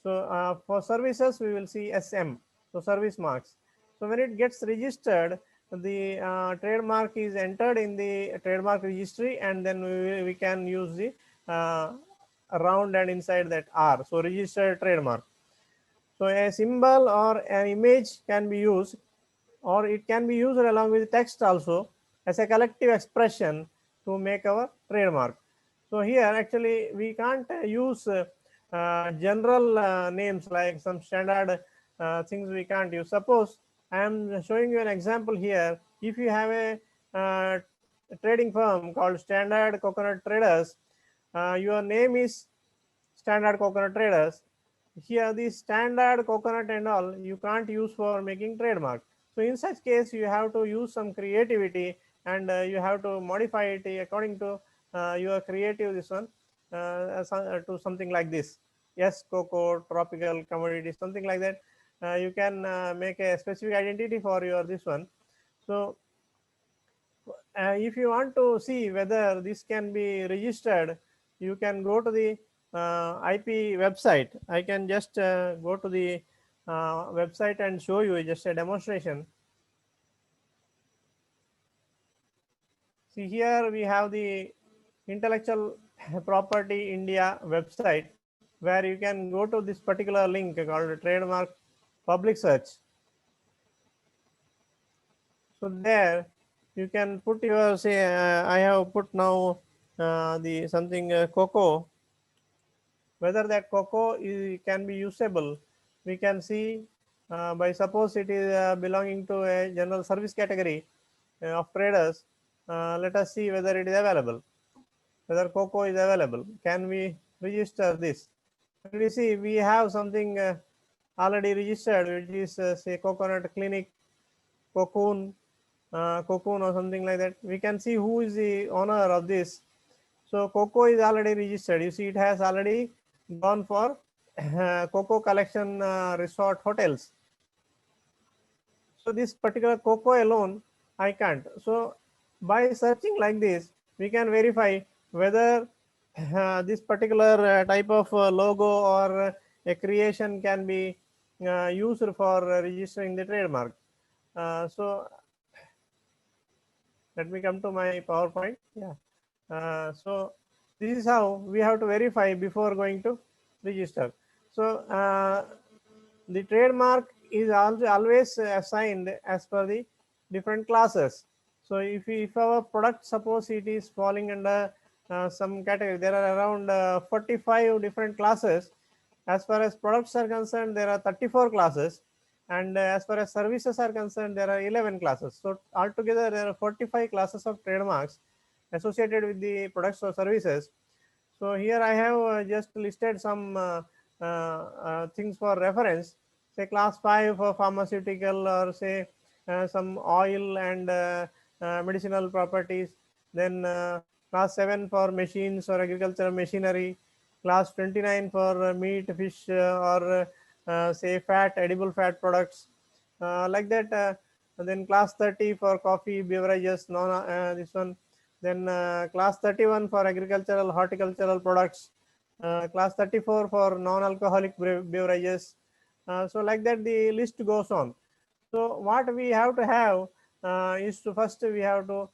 So for services, we will see SM, so service marks. So when it gets registered, the trademark is entered in the trademark registry, and then we can use the round and inside that R, so registered trademark. So a symbol or an image can be used, or it can be used along with text also as a collective expression to make our trademark. So here actually we can't use general names like some standard things we can't use. Suppose I am showing you an example here. If you have a trading firm called Standard Coconut Traders, your name is Standard Coconut Traders. Here the standard coconut and all you can't use for making trademark. So in such case you have to use some creativity, and you have to modify it according to your creative this one to something like this. Yes, cocoa, tropical commodity, something like that. You can make a specific identity for your this one. So if you want to see whether this can be registered, you can go to the IP website. I can just go to the website and show you just a demonstration. See, here we have the Intellectual Property India website, where you can go to this particular link called trademark public search. So there you can put your, say I have put now the something cocoa. Whether that cocoa can be usable, we can see by suppose it is belonging to a general service category of traders. Let us see whether it is available, whether cocoa is available. Can we register this? When we see we have something already registered, which is say coconut clinic, cocoon, cocoon or something like that. We can see who is the owner of this. So cocoa is already registered. You see it has already gone for cocoa collection resort hotels. So this particular cocoa alone I can't. So by searching like this, we can verify whether this particular type of logo or a creation can be used for registering the trademark. So let me come to my PowerPoint. Yeah. So this is how we have to verify before going to register. So the trademark is always assigned as per the different classes. So if our product, suppose it is falling under some category, there are around 45 different classes. As far as products are concerned, there are 34 classes, and as far as services are concerned, there are 11 classes. So altogether there are 45 classes of trademarks associated with the products or services. So here I have just listed some things for reference. Say class 5 for pharmaceutical, or say some oil and medicinal properties. Then class 7 for machines or agricultural machinery. Class 29 for meat, fish, or say fat, edible fat products, like that. Then class 30 for coffee, beverages, non this one. Then class 31 for agricultural, horticultural products. Class 34 for non-alcoholic beverages. So like that the list goes on. So what we have to have is to first we have to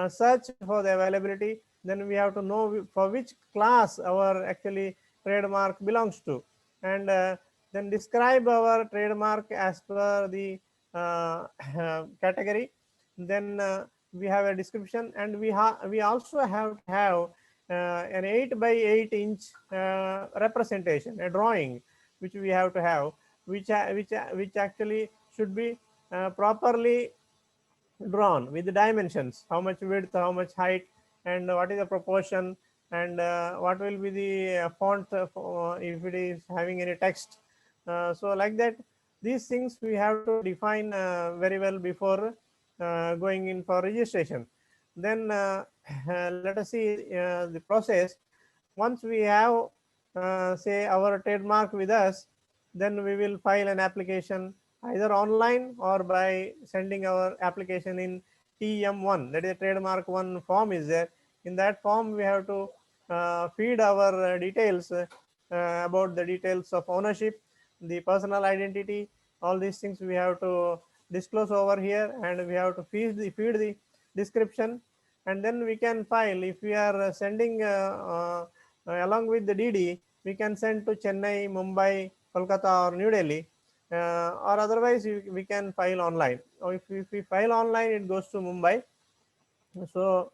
search for the availability. Then we have to know for which class our actually trademark belongs to, and then describe our trademark as per the category. Then we have a description, and we also have to have an 8 by 8 inch representation, a drawing, which we have to have, which actually should be properly drawn with the dimensions, how much width, how much height, and what is the proportion, and what will be the font if it is having any text. So like that, these things we have to define very well before going in for registration. Then let us see the process. Once we have say our trademark with us, then we will file an application either online or by sending our application in TM1, that is trademark one form is there. In that form we have to feed our details about the details of ownership, the personal identity, all these things we have to disclose over here, and we have to feed the description, and then we can file. If we are sending along with the DD, we can send to Chennai, Mumbai, Kolkata, or New Delhi, or otherwise we can file online. Or if we file online, it goes to Mumbai. So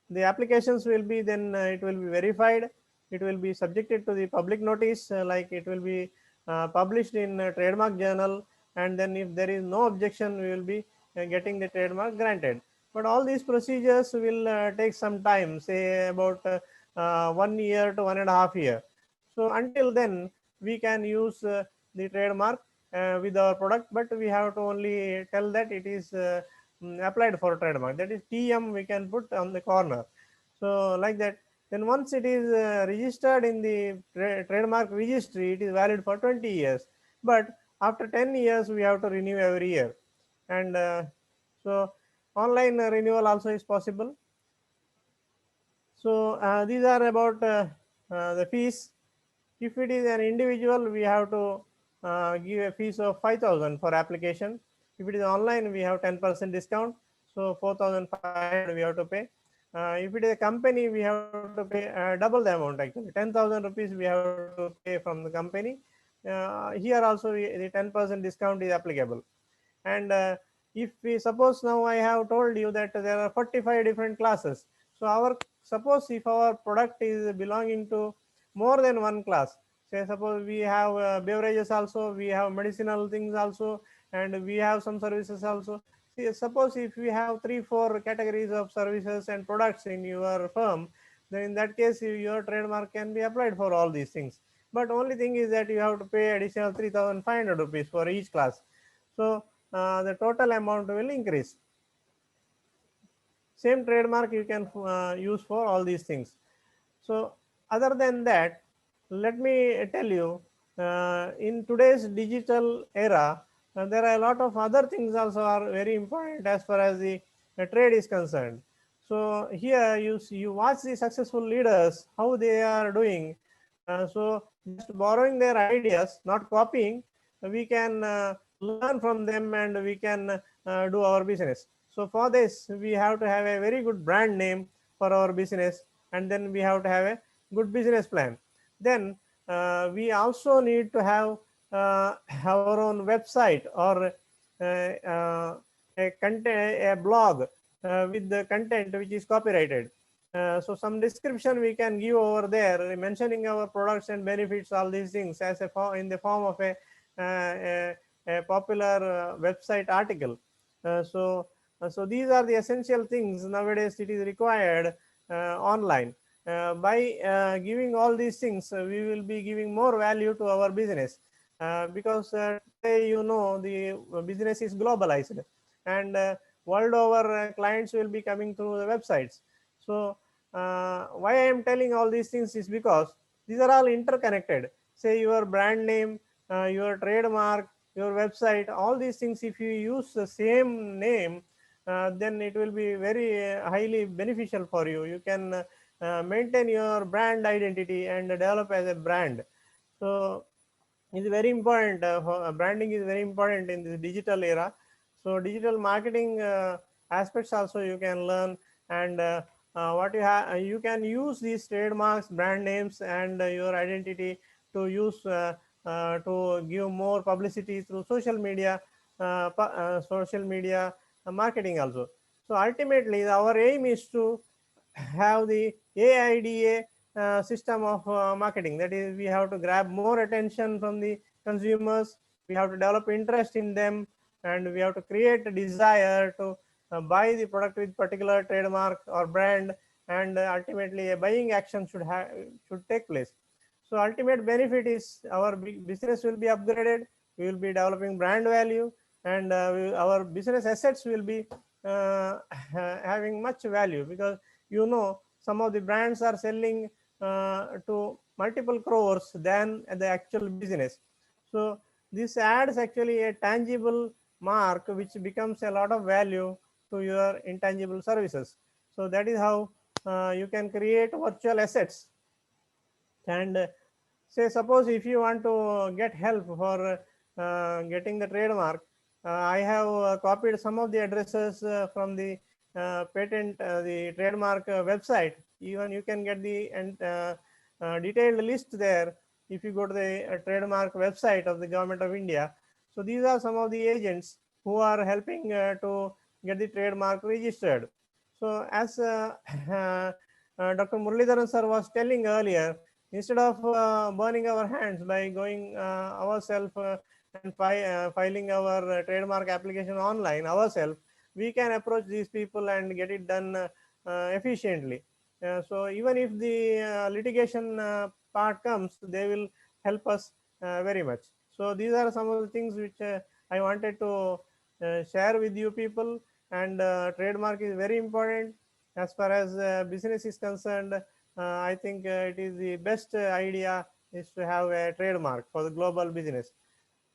the applications will be then it will be verified, it will be subjected to the public notice, like it will be published in trademark journal, and then if there is no objection, we will be getting the trademark granted. But all these procedures will take some time, say about 1 year to 1.5 years. So until then we can use the trademark with our product, but we have to only tell that it is applied for trademark, that is TM we can put on the corner. So like that, then once it is registered in the trademark registry, it is valid for 20 years, but after 10 years we have to renew every year. And so online renewal also is possible. So these are about the fees. If it is an individual, we have to give a fees of 5,000 for application. If it is online, we have 10% discount, so 4,500 we have to pay. If it is a company, we have to pay double the amount, actually 10,000 rupees we have to pay from the company. Here also the 10% discount is applicable. And if we suppose, now I have told you that there are 45 different classes. So suppose if our product is belonging to more than one class, say suppose we have beverages also, we have medicinal things also, and we have some services also. See, suppose if we have 3-4 categories of services and products in your firm, then in that case your trademark can be applied for all these things. But only thing is that you have to pay additional 3,500 rupees for each class. So the total amount will increase. Same trademark you can use for all these things. So other than that, let me tell you, in today's digital era, there are a lot of other things also are very important as far as the trade is concerned. So here you watch the successful leaders, how they are doing. So just borrowing their ideas, not copying, we can learn from them and we can do our business. So for this, we have to have a very good brand name for our business, and then we have to have a good business plan. Then we also need to have our own website or a blog with the content which is copyrighted. So some description we can give over there, mentioning our products and benefits, all these things as in the form of a popular website article. So these are the essential things nowadays. It is required online. By giving all these things, we will be giving more value to our business, because today the business is globalized, and world over clients will be coming through the websites. So why I am telling all these things is because these are all interconnected. Say your brand name, your trademark, your website, all these things, if you use the same name, then it will be very highly beneficial for you. You can maintain your brand identity and develop as a brand. So it's very important. Branding is very important in this digital era. So digital marketing aspects also you can learn, and what you have, you can use these trademarks, brand names, and your identity to use to give more publicity through social media, marketing also. So ultimately, our aim is to have the AIDA system of marketing. That is, we have to grab more attention from the consumers. We have to develop interest in them, and we have to create a desire to buy the product with particular trademark or brand, and ultimately a buying action should take place. So ultimate benefit is our business will be upgraded. We will be developing brand value, and our business assets will be having much value, because some of the brands are selling to multiple crores than the actual business. So this adds actually a tangible mark which becomes a lot of value to your intangible services. So that is how you can create virtual assets. And say, suppose if you want to get help for getting the trademark, I have copied some of the addresses from the the trademark website. Even you can get the detailed list there if you go to the trademark website of the Government of India. So these are some of the agents who are helping to get the trademark registered. So as Dr. Muralidharan sir was telling earlier, instead of burning our hands by going ourselves and filing our trademark application online ourselves, we can approach these people and get it done efficiently. So even if the litigation part comes, they will help us very much. So these are some of the things which I wanted to share with you people. And trademark is very important as far as business is concerned. I think it is the best idea is to have a trademark for the global business.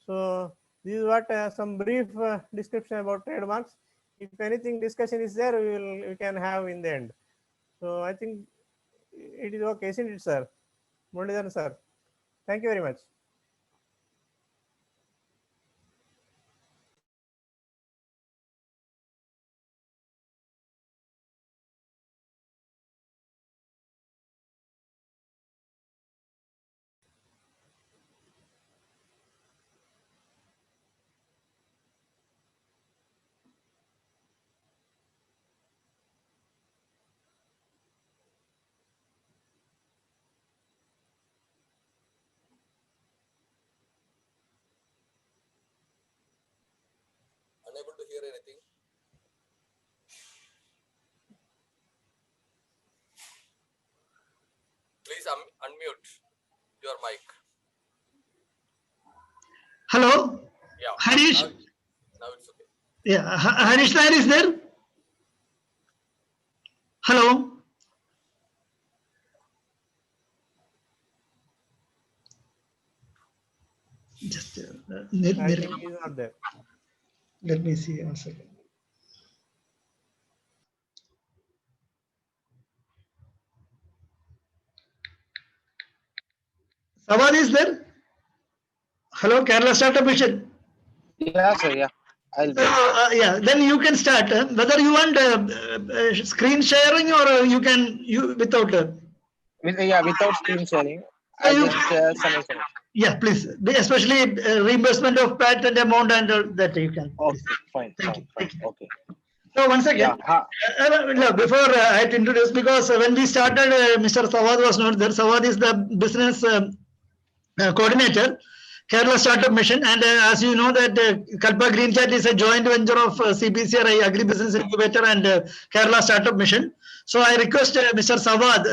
So this is what some brief description about trademarks. If anything discussion is there, we can have in the end. So I think it is okay, isn't it, sir? Muralidharan sir, thank you very much. Unable to hear anything. Please unmute your mic. Hello? Yeah. Harish? Now it's okay. Yeah, Harish Nair is there? Hello? Just I think he is not there. let me see 1 second. Sawad is there? Hello, Kerala Startup Mission. Yeah, sir. Yeah, I'll be. Yeah, then you can start. Whether you want screen sharing or you without. Without screen sharing, So I you, just share some information. yeah, please. Especially reimbursement of patent amount and that you can. Please. Okay, fine. Thank you. Thank you. Okay. So once again, no, before I had to introduce, because when we started, Mr. Sawad was not there. Sawad is the business coordinator, Kerala Startup Mission, and as you know that Kalpa Green Chat is a joint venture of CBCRI Agribusiness Incubator and Kerala Startup Mission. So I request Mr. Sawad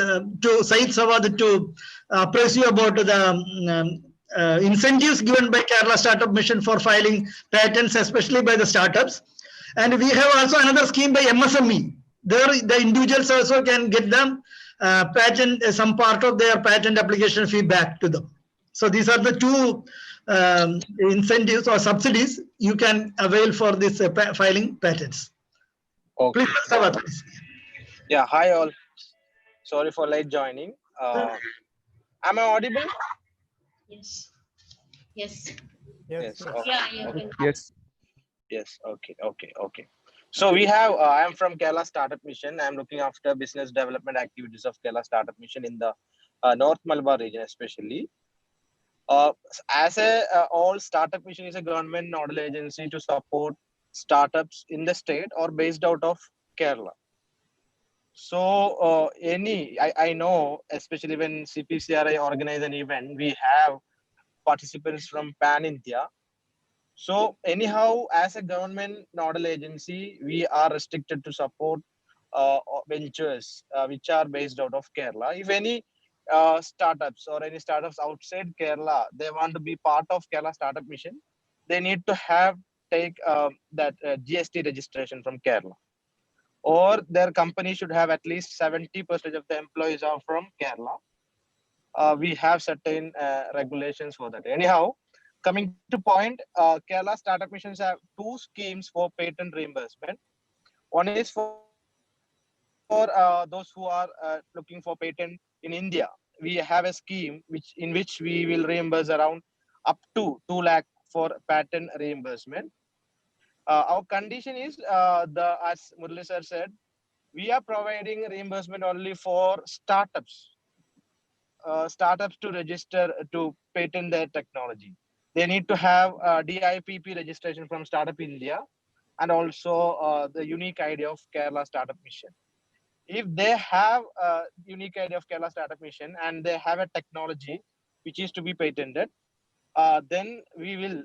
Said Sawad to appraise you about the incentives given by Kerala Startup Mission for filing patents, especially by the startups. And we have also another scheme by MSME. There, the individuals also can get them patent, some part of their patent application fee back to them. So these are the two incentives or subsidies you can avail for this filing patents. Okay. Please, Sawad, please. Yeah. Hi all. Sorry for late joining. Am I audible? Yes. Yes. Yes. Okay. Yeah, you can. Yes. Yes. Okay. So we have, I am from Kerala Startup Mission. I'm looking after business development activities of Kerala Startup Mission in the North Malabar region, especially. As a all Startup Mission is a government nodal agency to support startups in the state or based out of Kerala. So I know, especially when CPCRI organize an event, we have participants from Pan India. So anyhow, as a government nodal agency, we are restricted to support ventures which are based out of Kerala. If any startups or any startups outside Kerala, they want to be part of Kerala Startup Mission, they need to take that GST registration from Kerala. Or their company should have at least 70% of the employees are from Kerala. We have certain regulations for that. Anyhow, coming to point, Kerala Startup Missions have two schemes for patent reimbursement. One is for those who are looking for patent in India. We have a scheme in which we will reimburse around up to 2 lakh for patent reimbursement. Our condition is, as Murli sir said, we are providing reimbursement only for startups to register to patent their technology. They need to have DIPP registration from Startup India and also the unique ID of Kerala Startup Mission. If they have a unique ID of Kerala Startup Mission and they have a technology which is to be patented, then we will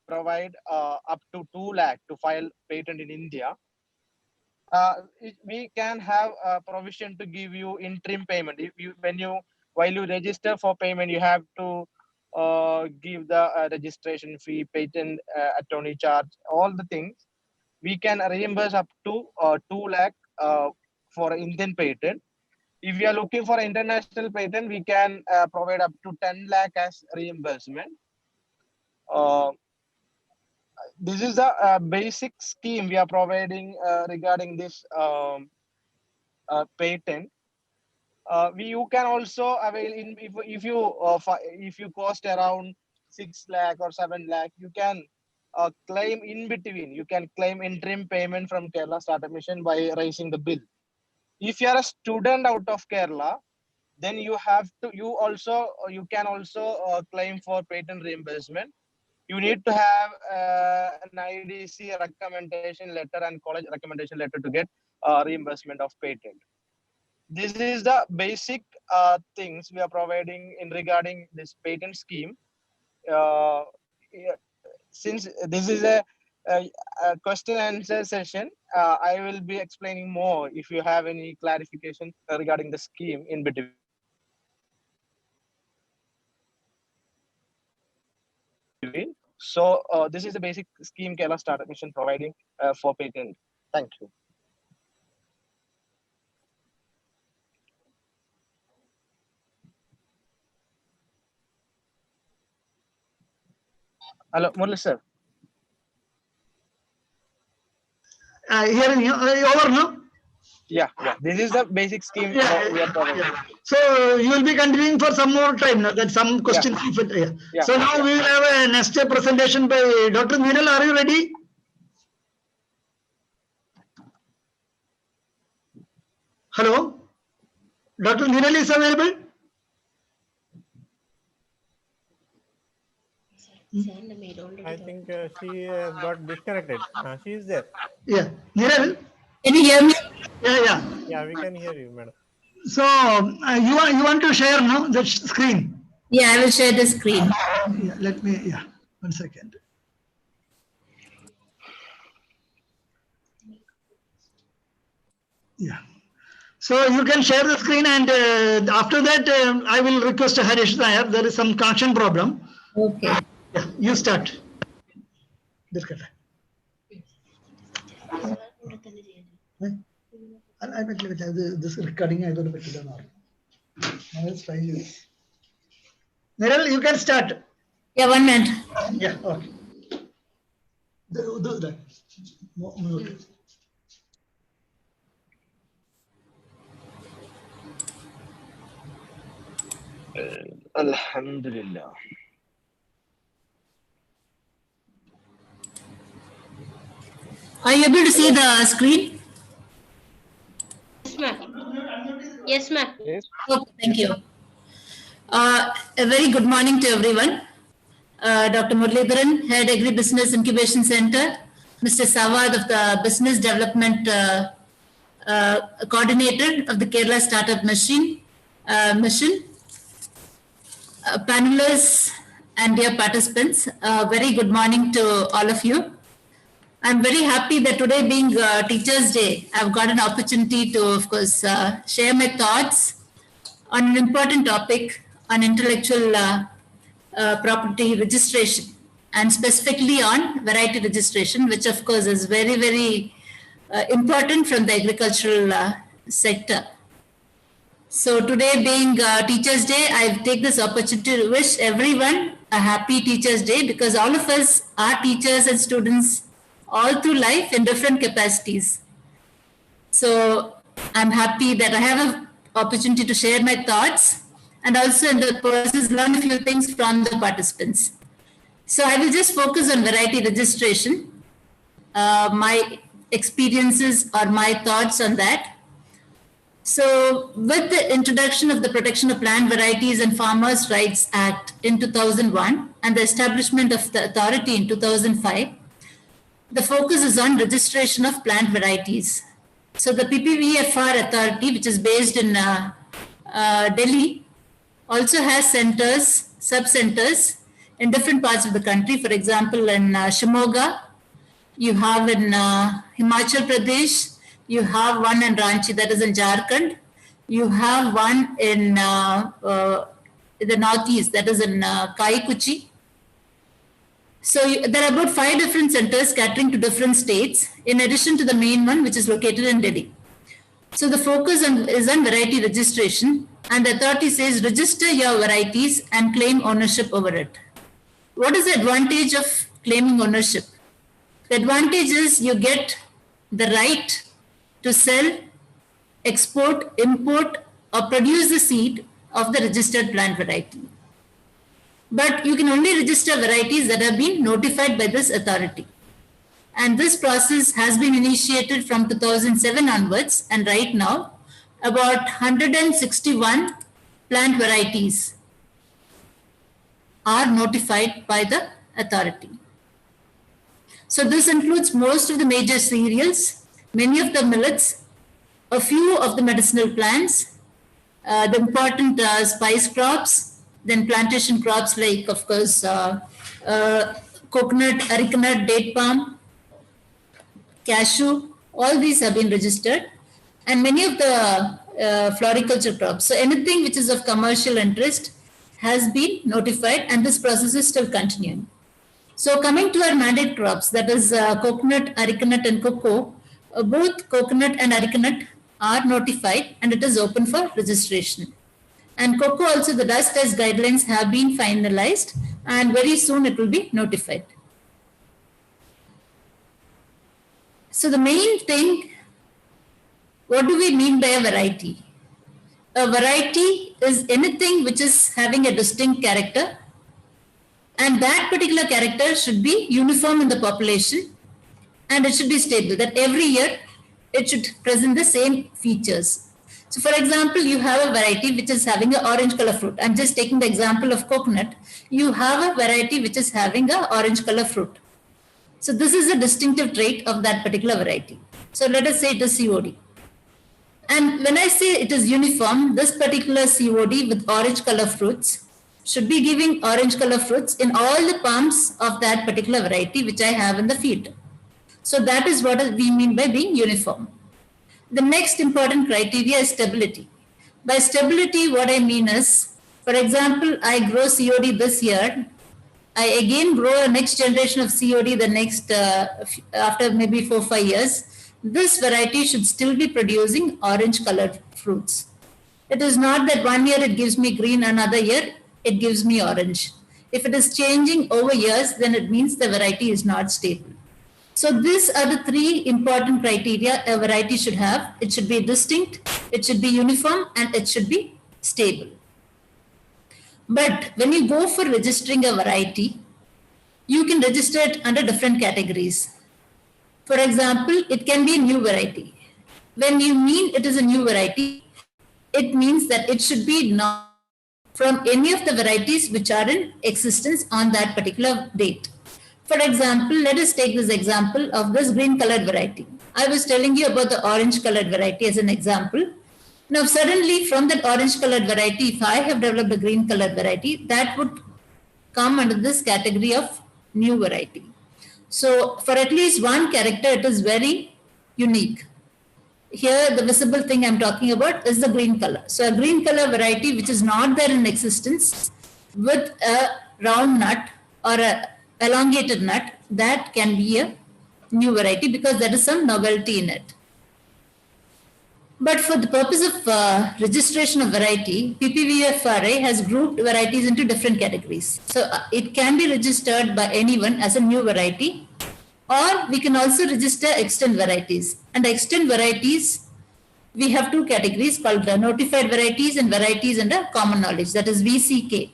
provide up to 2 lakh to file patent in India. We can have a provision to give you interim payment. While you register for payment, you have to give the registration fee, patent attorney charge, all the things. We can reimburse up to 2 lakh for Indian patent. If you are looking for international patent, we can provide up to 10 lakh as reimbursement. This is the basic scheme we are providing regarding this patent. You can also avail if you cost around 6 lakh or 7 lakh, you can claim in between. You can claim interim payment from Kerala Startup Mission by raising the bill. If you are a student out of Kerala, then you can also claim for patent reimbursement. You need to have an IDC recommendation letter and college recommendation letter to get reimbursement of patent. This is the basic things we are providing in regarding this patent scheme. Since this is a question and answer session, I will be explaining more if you have any clarification regarding the scheme in between. So this is the basic scheme Kerala Startup Mission providing for patent. Thank you. Hello, Murli sir. Hearing you, over now? Yeah. This is the basic scheme we are providing. Yeah. So you will be continuing for some more time. That some questions. Yeah. So now we will have a next presentation by Dr. Neenal. Are you ready? Hello? Dr. Neenal is available? I think she got disconnected. She is there. Yeah. Neenal? Can you hear me? Yeah. Yeah, we can hear you, madam. So you want to share now the screen? Yeah, I will share the screen. Yeah, let me, 1 second. Yeah. So you can share the screen, and after that, I will request Harish Nair. There is some connection problem. Okay. Yeah, you start. This recording, I don't know. Niral, you can start. Yeah, 1 minute. Yeah, okay. Do that. Mute. Alhamdulillah. Are you able to see the screen? Yes, ma'am. Yes, ma'am. Yes. Okay, thank you. A very good morning to everyone. Dr. Muralidharan, Head Agribusiness Incubation Center, Mr. Sawad of the Business Development Coordinator of the Kerala Startup Mission, panelists and dear participants, very good morning to all of you. I'm very happy that today being Teachers' Day, I've got an opportunity to, of course, share my thoughts on an important topic on intellectual property registration, and specifically on variety registration, which of course is very, very important from the agricultural sector. So today being Teachers' Day, I take this opportunity to wish everyone a happy Teachers' Day, because all of us are teachers and students all through life in different capacities. So I'm happy that I have an opportunity to share my thoughts and also in the process learn a few things from the participants. So I will just focus on variety registration, my experiences or my thoughts on that. So with the introduction of the Protection of Plant Varieties and Farmers' Rights Act in 2001 and the establishment of the authority in 2005, the focus is on registration of plant varieties. So the PPVFR authority, which is based in Delhi, also has centers, sub-centers in different parts of the country. For example, in Shimoga, you have in Himachal Pradesh, you have one in Ranchi, that is in Jharkhand. You have one in the northeast, that is in Kaikuchi. So there are about 5 different centers catering to different states, in addition to the main one, which is located in Delhi. So the focus is on variety registration, and the authority says register your varieties and claim ownership over it. What is the advantage of claiming ownership? The advantage is you get the right to sell, export, import, or produce the seed of the registered plant variety. But you can only register varieties that have been notified by this authority. And this process has been initiated from 2007 onwards, and right now about 161 plant varieties are notified by the authority. So this includes most of the major cereals, many of the millets, a few of the medicinal plants, the important spice crops, then plantation crops like, of course, coconut, arecanut, date palm, cashew, all these have been registered, and many of the floriculture crops. So anything which is of commercial interest has been notified, and this process is still continuing. So coming to our mandate crops, that is coconut, arecanut and cocoa, both coconut and arecanut are notified and it is open for registration. And cocoa also, the dust test guidelines have been finalized and very soon it will be notified. So the main thing, what do we mean by a variety? A variety is anything which is having a distinct character, and that particular character should be uniform in the population, and it should be stable, that every year it should present the same features. So for example, you have a variety which is having an orange color fruit. I'm just taking the example of coconut. You have a variety which is having an orange color fruit. So this is a distinctive trait of that particular variety. So let us say it is COD. And when I say it is uniform, this particular COD with orange color fruits should be giving orange color fruits in all the palms of that particular variety which I have in the field. So that is what we mean by being uniform. The next important criteria is stability. By stability, what I mean is, for example, I grow COD this year. I again grow a next generation of COD the next, after maybe 4-5 years. This variety should still be producing orange colored fruits. It is not that one year it gives me green, another year it gives me orange. If it is changing over years, then it means the variety is not stable. So these are the 3 important criteria a variety should have. It should be distinct, it should be uniform, and it should be stable. But when you go for registering a variety, you can register it under different categories. For example, it can be a new variety. When you mean it is a new variety, it means that it should be not from any of the varieties which are in existence on that particular date. For example, let us take this example of this green colored variety. I was telling you about the orange colored variety as an example. Now, suddenly from that orange colored variety, if I have developed a green colored variety, that would come under this category of new variety. So for at least one character, it is very unique. Here, the visible thing I'm talking about is the green color. So a green color variety which is not there in existence with a round nut or a elongated nut, that can be a new variety because there is some novelty in it. But for the purpose of registration of variety, PPVFRA has grouped varieties into different categories. So it can be registered by anyone as a new variety, or we can also register extant varieties. And extant varieties, we have two categories called notified varieties and varieties under common knowledge, that is VCK.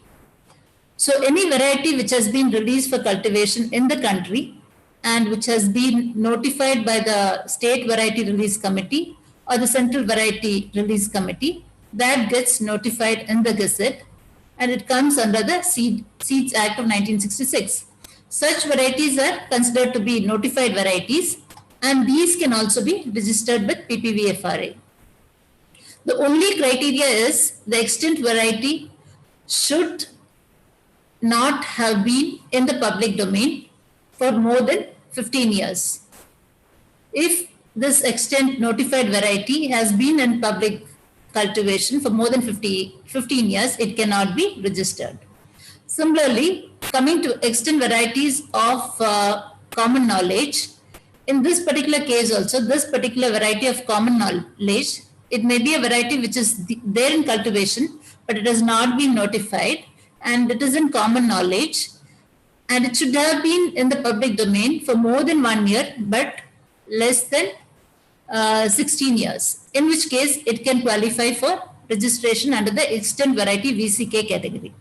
So any variety which has been released for cultivation in the country and which has been notified by the State Variety Release Committee or the Central Variety Release Committee, that gets notified in the Gazette and it comes under the Seeds Act of 1966. Such varieties are considered to be notified varieties and these can also be registered with PPVFRA. The only criteria is the extant variety should not have been in the public domain for more than 15 years. If this extant notified variety has been in public cultivation for more than 15 years, it cannot be registered. Similarly, coming to extant varieties of common knowledge, in this particular case also, this particular variety of common knowledge, it may be a variety which is there in cultivation, but it has not been notified and it is in common knowledge and it should have been in the public domain for more than 1 year, but less than 16 years, in which case it can qualify for registration under the extant variety VCK category.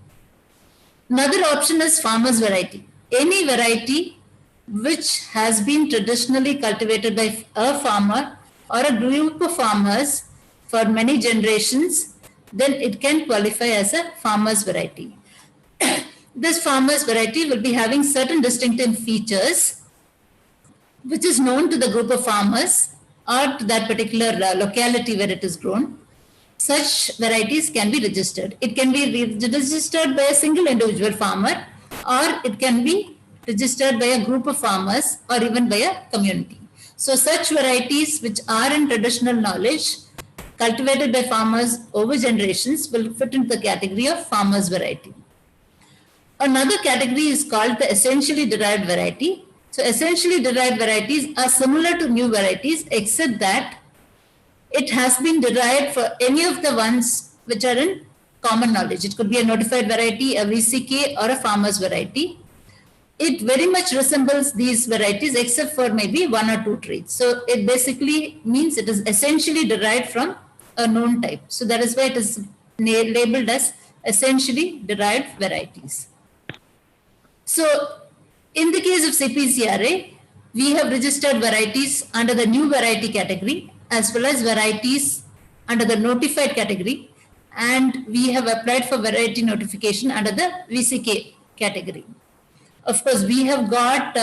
Another option is farmer's variety. Any variety which has been traditionally cultivated by a farmer or a group of farmers for many generations, then it can qualify as a farmer's variety. This farmer's variety will be having certain distinctive features which is known to the group of farmers or to that particular locality where it is grown. Such varieties can be registered. It can be registered by a single individual farmer or it can be registered by a group of farmers or even by a community. So such varieties which are in traditional knowledge cultivated by farmers over generations will fit into the category of farmer's variety. Another category is called the essentially derived variety. So essentially derived varieties are similar to new varieties except that it has been derived for any of the ones which are in common knowledge. It could be a notified variety, a VCK or a farmer's variety. It very much resembles these varieties except for maybe 1 or 2 traits. So it basically means it is essentially derived from a known type. So that is why it is labeled as essentially derived varieties. So in the case of CPCRA, we have registered varieties under the new variety category as well as varieties under the notified category, and we have applied for variety notification under the VCK category. Of course, we have got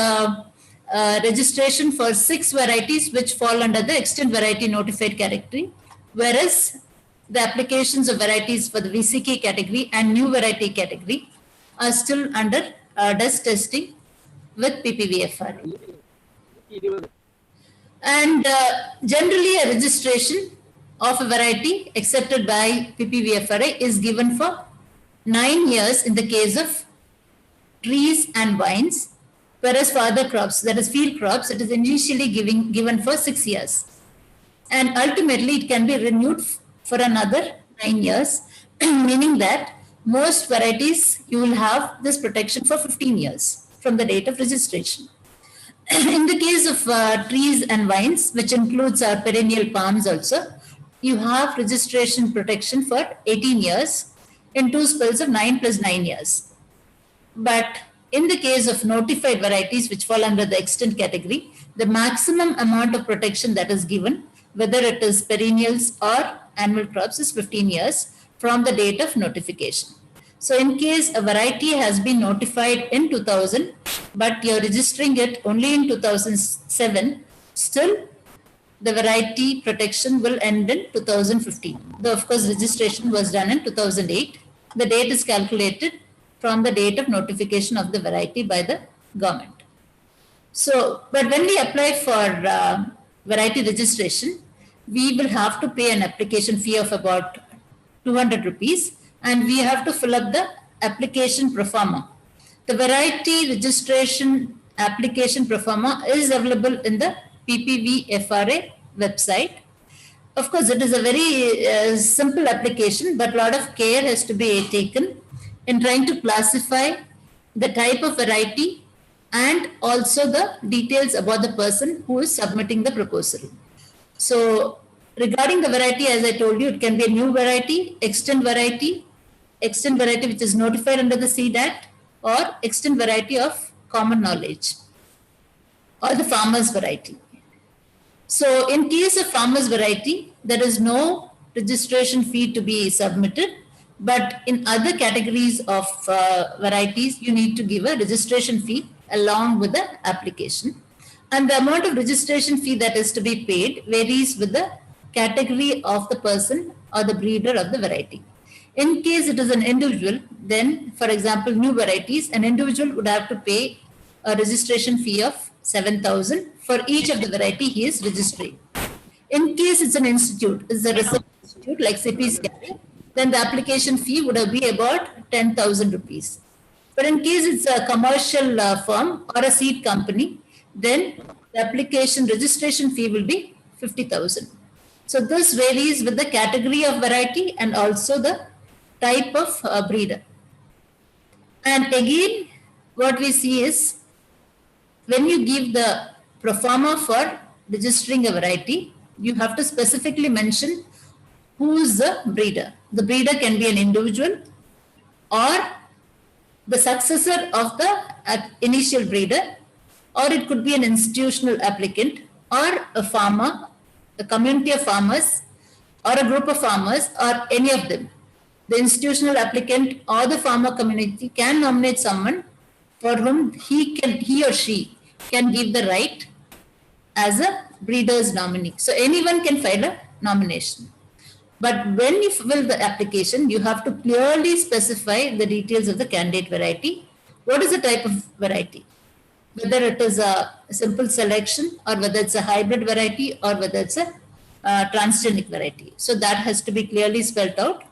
registration for 6 varieties which fall under the extant variety notified category, whereas the applications of varieties for the VCK category and new variety category are still under dust testing with PPVFRA. And generally a registration of a variety accepted by PPVFRA is given for 9 years in the case of trees and vines, whereas for other crops, that is field crops, it is initially given for 6 years. And ultimately it can be renewed for another 9 years, meaning that most varieties you will have this protection for 15 years from the date of registration. In the case of trees and vines, which includes our perennial palms also, you have registration protection for 18 years in 2 spells of 9 plus 9 years. But in the case of notified varieties which fall under the extant category, the maximum amount of protection that is given, whether it is perennials or annual crops, is 15 years from the date of notification. So in case a variety has been notified in 2000, but you're registering it only in 2007, still the variety protection will end in 2015. Though of course registration was done in 2008, the date is calculated from the date of notification of the variety by the government. So, but when we apply for variety registration, we will have to pay an application fee of about 200 rupees, and we have to fill up the application pro forma. The variety registration application pro forma is available in the PPVFRA website. Of course, it is a very simple application, but a lot of care has to be taken in trying to classify the type of variety and also the details about the person who is submitting the proposal. So regarding the variety, as I told you, it can be a new variety, extant variety which is notified under the Seed Act, or extant variety of common knowledge, or the farmer's variety. So in case of farmer's variety, there is no registration fee to be submitted, but in other categories of varieties, you need to give a registration fee along with the application. And the amount of registration fee that is to be paid varies with the category of the person or the breeder of the variety. In case it is an individual, then for example, new varieties, an individual would have to pay a registration fee of 7,000 for each of the variety he is registering. In case it's an institute, it's a research institute like CPCRA, then the application fee would be about 10,000 rupees. But in case it's a commercial firm or a seed company, then the application registration fee will be 50,000. So this varies with the category of variety and also the type of breeder. And again, what we see is when you give the pro forma for registering a variety, you have to specifically mention who is the breeder. The breeder can be an individual or the successor of the initial breeder, or it could be an institutional applicant or a farmer, a community of farmers or a group of farmers, or any of them. The institutional applicant or the farmer community can nominate someone for whom he or she can give the right as a breeder's nominee. So anyone can file a nomination. But when you fill the application, you have to clearly specify the details of the candidate variety. What is the type of variety? Whether it is a simple selection, or whether it's a hybrid variety, or whether it's a transgenic variety. So that has to be clearly spelled out.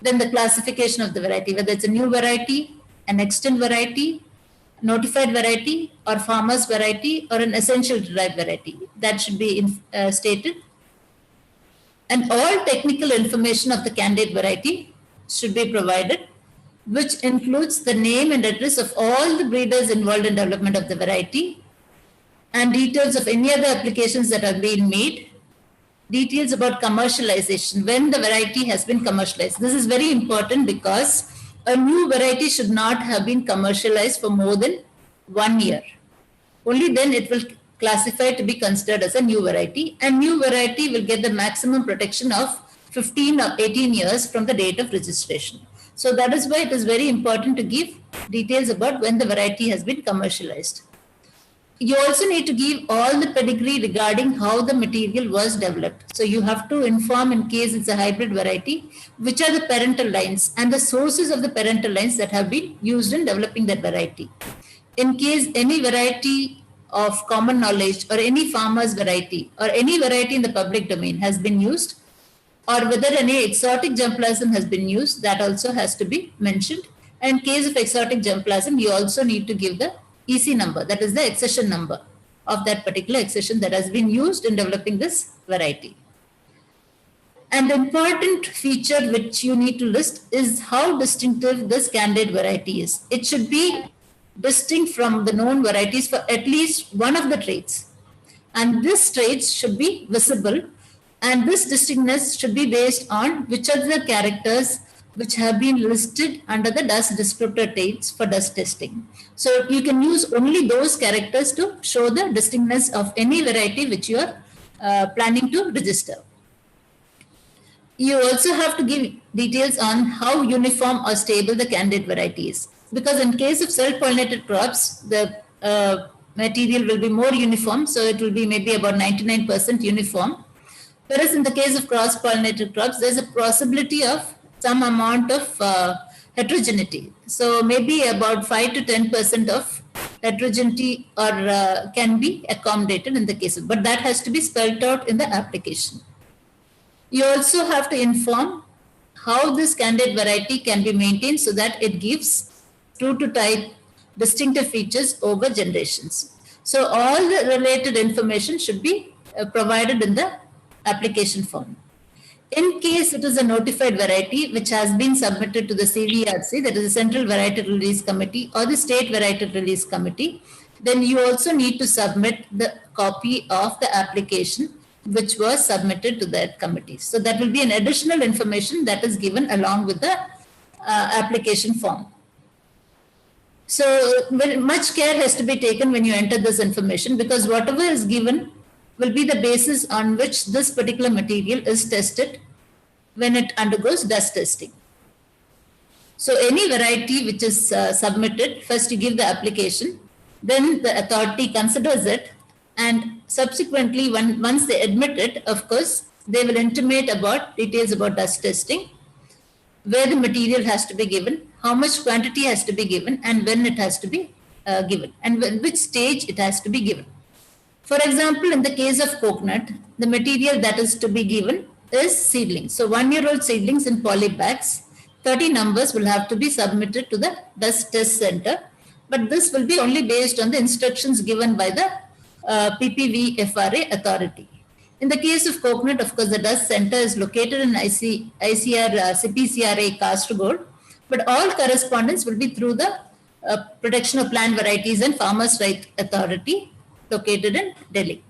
Then the classification of the variety, whether it's a new variety, an extant variety, notified variety, or farmer's variety, or an essential derived variety. That should be stated. And all technical information of the candidate variety should be provided, which includes the name and address of all the breeders involved in development of the variety, and details of any other applications that are being made, details about commercialization, when the variety has been commercialized. This is very important because a new variety should not have been commercialized for more than 1 year. Only then it will classify to be considered as a new variety, and new variety will get the maximum protection of 15 or 18 years from the date of registration. So that is why it is very important to give details about when the variety has been commercialized. You also need to give all the pedigree regarding how the material was developed. So you have to inform, in case it's a hybrid variety, which are the parental lines and the sources of the parental lines that have been used in developing that variety. In case any variety of common knowledge or any farmer's variety or any variety in the public domain has been used, or whether any exotic germplasm has been used, that also has to be mentioned. And in case of exotic germplasm, you also need to give the EC number, that is the accession number of that particular accession that has been used in developing this variety. And the important feature which you need to list is how distinctive this candidate variety is. It should be distinct from the known varieties for at least one of the traits. And this traits should be visible, and this distinctness should be based on which are the characters which have been listed under the dust descriptor traits for dust testing. So you can use only those characters to show the distinctness of any variety which you are planning to register. You also have to give details on how uniform or stable the candidate variety is. Because in case of self-pollinated crops, the material will be more uniform, so it will be maybe about 99% uniform. Whereas in the case of cross-pollinated crops, there's a possibility of some amount of heterogeneity. So maybe about 5 to 10% of heterogeneity or can be accommodated in the case of, but that has to be spelled out in the application. You also have to inform how this candidate variety can be maintained so that it gives true to type distinctive features over generations. So all the related information should be provided in the application form. In case it is a notified variety which has been submitted to the CVRC, that is the Central Variety Release Committee or the State Variety Release Committee, then you also need to submit the copy of the application which was submitted to that committee. So that will be an additional information that is given along with the application form. So much care has to be taken when you enter this information, because whatever is given will be the basis on which this particular material is tested when it undergoes dust testing. So any variety which is submitted, first you give the application, then the authority considers it, and subsequently once they admit it, of course, they will intimate about details about dust testing, where the material has to be given, how much quantity has to be given, and when it has to be given, and which stage it has to be given. For example, in the case of coconut, the material that is to be given is seedlings. So 1-year-old seedlings in poly bags, 30 numbers will have to be submitted to the dust test center, but this will be only based on the instructions given by the PPVFRA authority. In the case of coconut, of course, the dust center is located in CPCRA Kasaragod, but all correspondence will be through the Protection of Plant Varieties and Farmers' Rights Authority located in Delhi.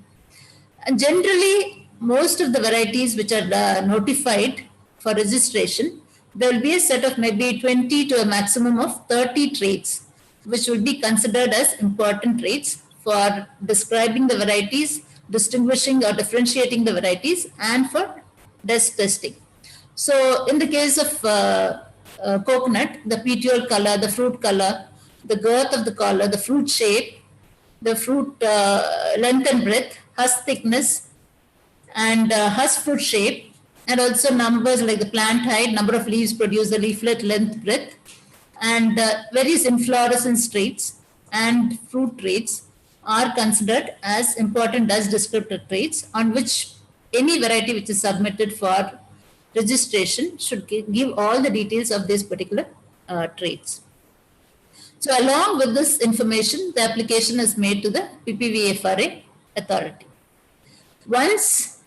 And generally, most of the varieties which are notified for registration, there will be a set of maybe 20 to a maximum of 30 traits, which will be considered as important traits for describing the varieties, distinguishing or differentiating the varieties, and for dust testing. So in the case of coconut, the petiole color, the fruit color, the girth of the collar, the fruit shape, the fruit length and breadth, husk thickness, and husk fruit shape, and also numbers like the plant height, number of leaves produced, the leaflet length, breadth, and various inflorescence traits and fruit traits are considered as important dust descriptor traits on which any variety which is submitted for registration should give all the details of these particular traits. So along with this information, the application is made to the PPVFRA authority. Once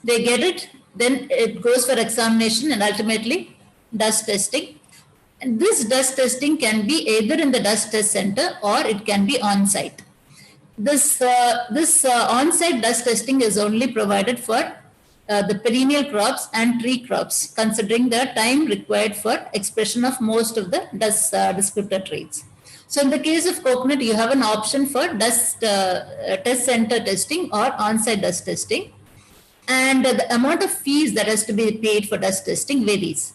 they get it, then it goes for examination and ultimately dust testing. And this dust testing can be either in the dust test center or it can be on-site. This on-site dust testing is only provided for the perennial crops and tree crops, considering the time required for expression of most of the dust descriptor traits. So in the case of coconut, you have an option for dust test center testing or on-site dust testing. And the amount of fees that has to be paid for dust testing varies.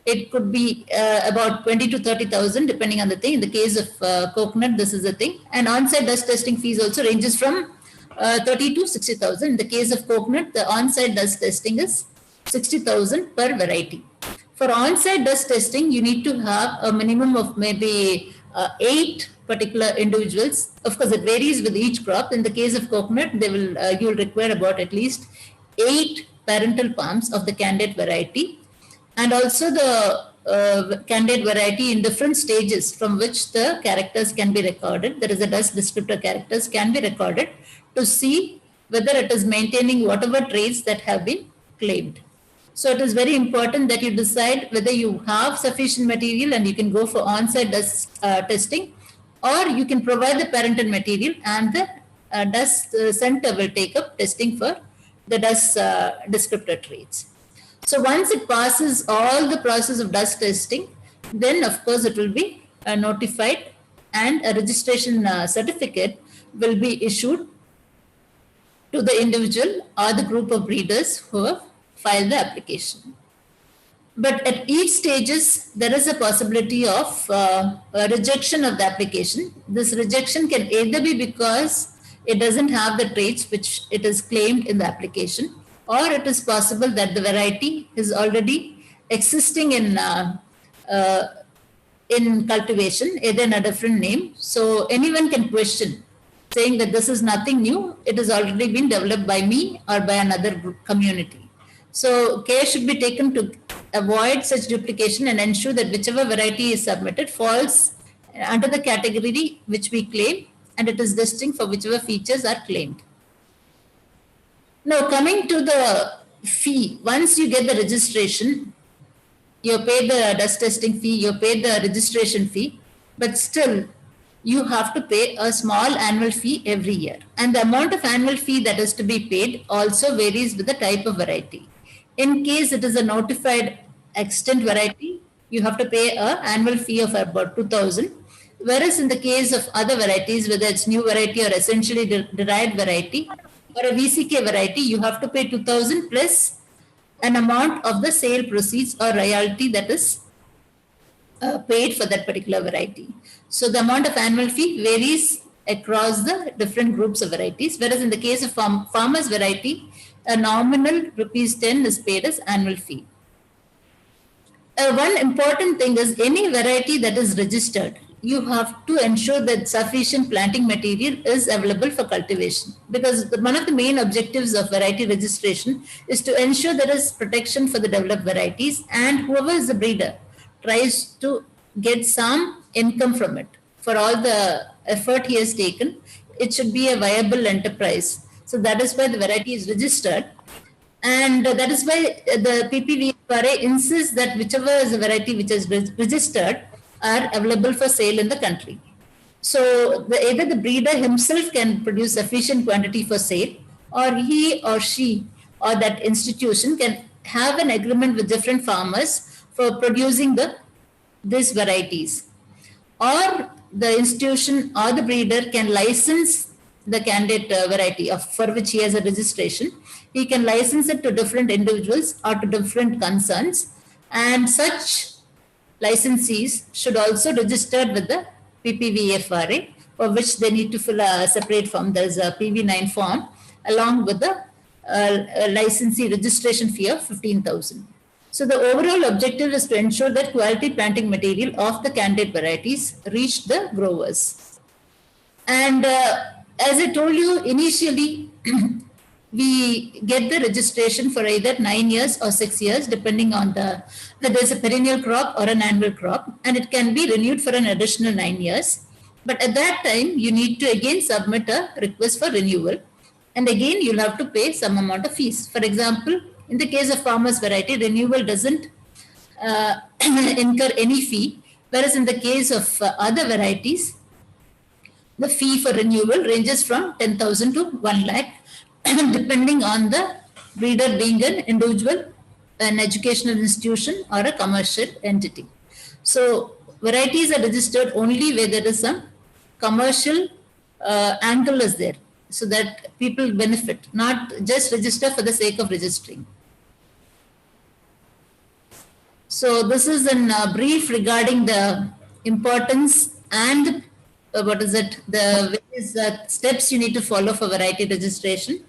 It could be about 20 to 30,000 depending on the thing. In the case of coconut, this is the thing. And on-site dust testing fees also ranges from 30 to 60,000. In the case of coconut, the on-site dust testing is 60,000 per variety. For on-site dust testing, you need to have a minimum of maybe 8 particular individuals. Of course, it varies with each crop. In the case of coconut, you will require about at least 8 parental palms of the candidate variety, and also the candidate variety in different stages from which the characters can be recorded. There is a dust descriptor characters can be recorded to see whether it is maintaining whatever traits that have been claimed. So it is very important that you decide whether you have sufficient material and you can go for on-site dust testing, or you can provide the parental material and the dust center will take up testing for the dust descriptor traits. So once it passes all the process of dust testing, then of course it will be notified and a registration certificate will be issued to the individual or the group of breeders who have filed the application. But at each stages, there is a possibility of a rejection of the application. This rejection can either be because it doesn't have the traits which it is claimed in the application, or it is possible that the variety is already existing in cultivation, either in a different name. So anyone can question, saying that this is nothing new, it has already been developed by me or by another group community. So care should be taken to avoid such duplication and ensure that whichever variety is submitted falls under the category which we claim, and it is distinct for whichever features are claimed. Now coming to the fee, once you get the registration, you pay the dust testing fee, you pay the registration fee, but still you have to pay a small annual fee every year. And the amount of annual fee that is to be paid also varies with the type of variety. In case it is a notified extant variety, you have to pay an annual fee of about 2,000. Whereas in the case of other varieties, whether it's new variety or essentially derived variety or a VCK variety, you have to pay 2,000 plus an amount of the sale proceeds or royalty that is paid for that particular variety. So the amount of annual fee varies across the different groups of varieties, whereas in the case of farmer's variety, a nominal ₹10 is paid as annual fee. One important thing is any variety that is registered, you have to ensure that sufficient planting material is available for cultivation, because one of the main objectives of variety registration is to ensure there is protection for the developed varieties, and whoever is the breeder tries to get some income from it. For all the effort he has taken, it should be a viable enterprise. So that is why the variety is registered. And that is why the PPVFRA insists that whichever is a variety which is registered are available for sale in the country. So either the breeder himself can produce sufficient quantity for sale, or he or she or that institution can have an agreement with different farmers for producing these varieties. Or the institution or the breeder can license the candidate variety for which he has a registration. He can license it to different individuals or to different concerns, and such licensees should also register with the PPVFRA, for which they need to fill a separate form. There is a PV9 form along with the licensee registration fee of 15,000. So the overall objective is to ensure that quality planting material of the candidate varieties reach the growers. And as I told you initially, we get the registration for either 9 years or 6 years, depending on whether there's a perennial crop or an annual crop, and it can be renewed for an additional 9 years. But at that time, you need to again submit a request for renewal, and again you'll have to pay some amount of fees. For example, in the case of farmers variety, renewal doesn't incur any fee, whereas in the case of other varieties, the fee for renewal ranges from 10,000 to 1 lakh, depending on the breeder being an individual, an educational institution, or a commercial entity. So varieties are registered only where there is some commercial angle is there, so that people benefit, not just register for the sake of registering. So this is a brief regarding the importance and the various steps you need to follow for variety registration.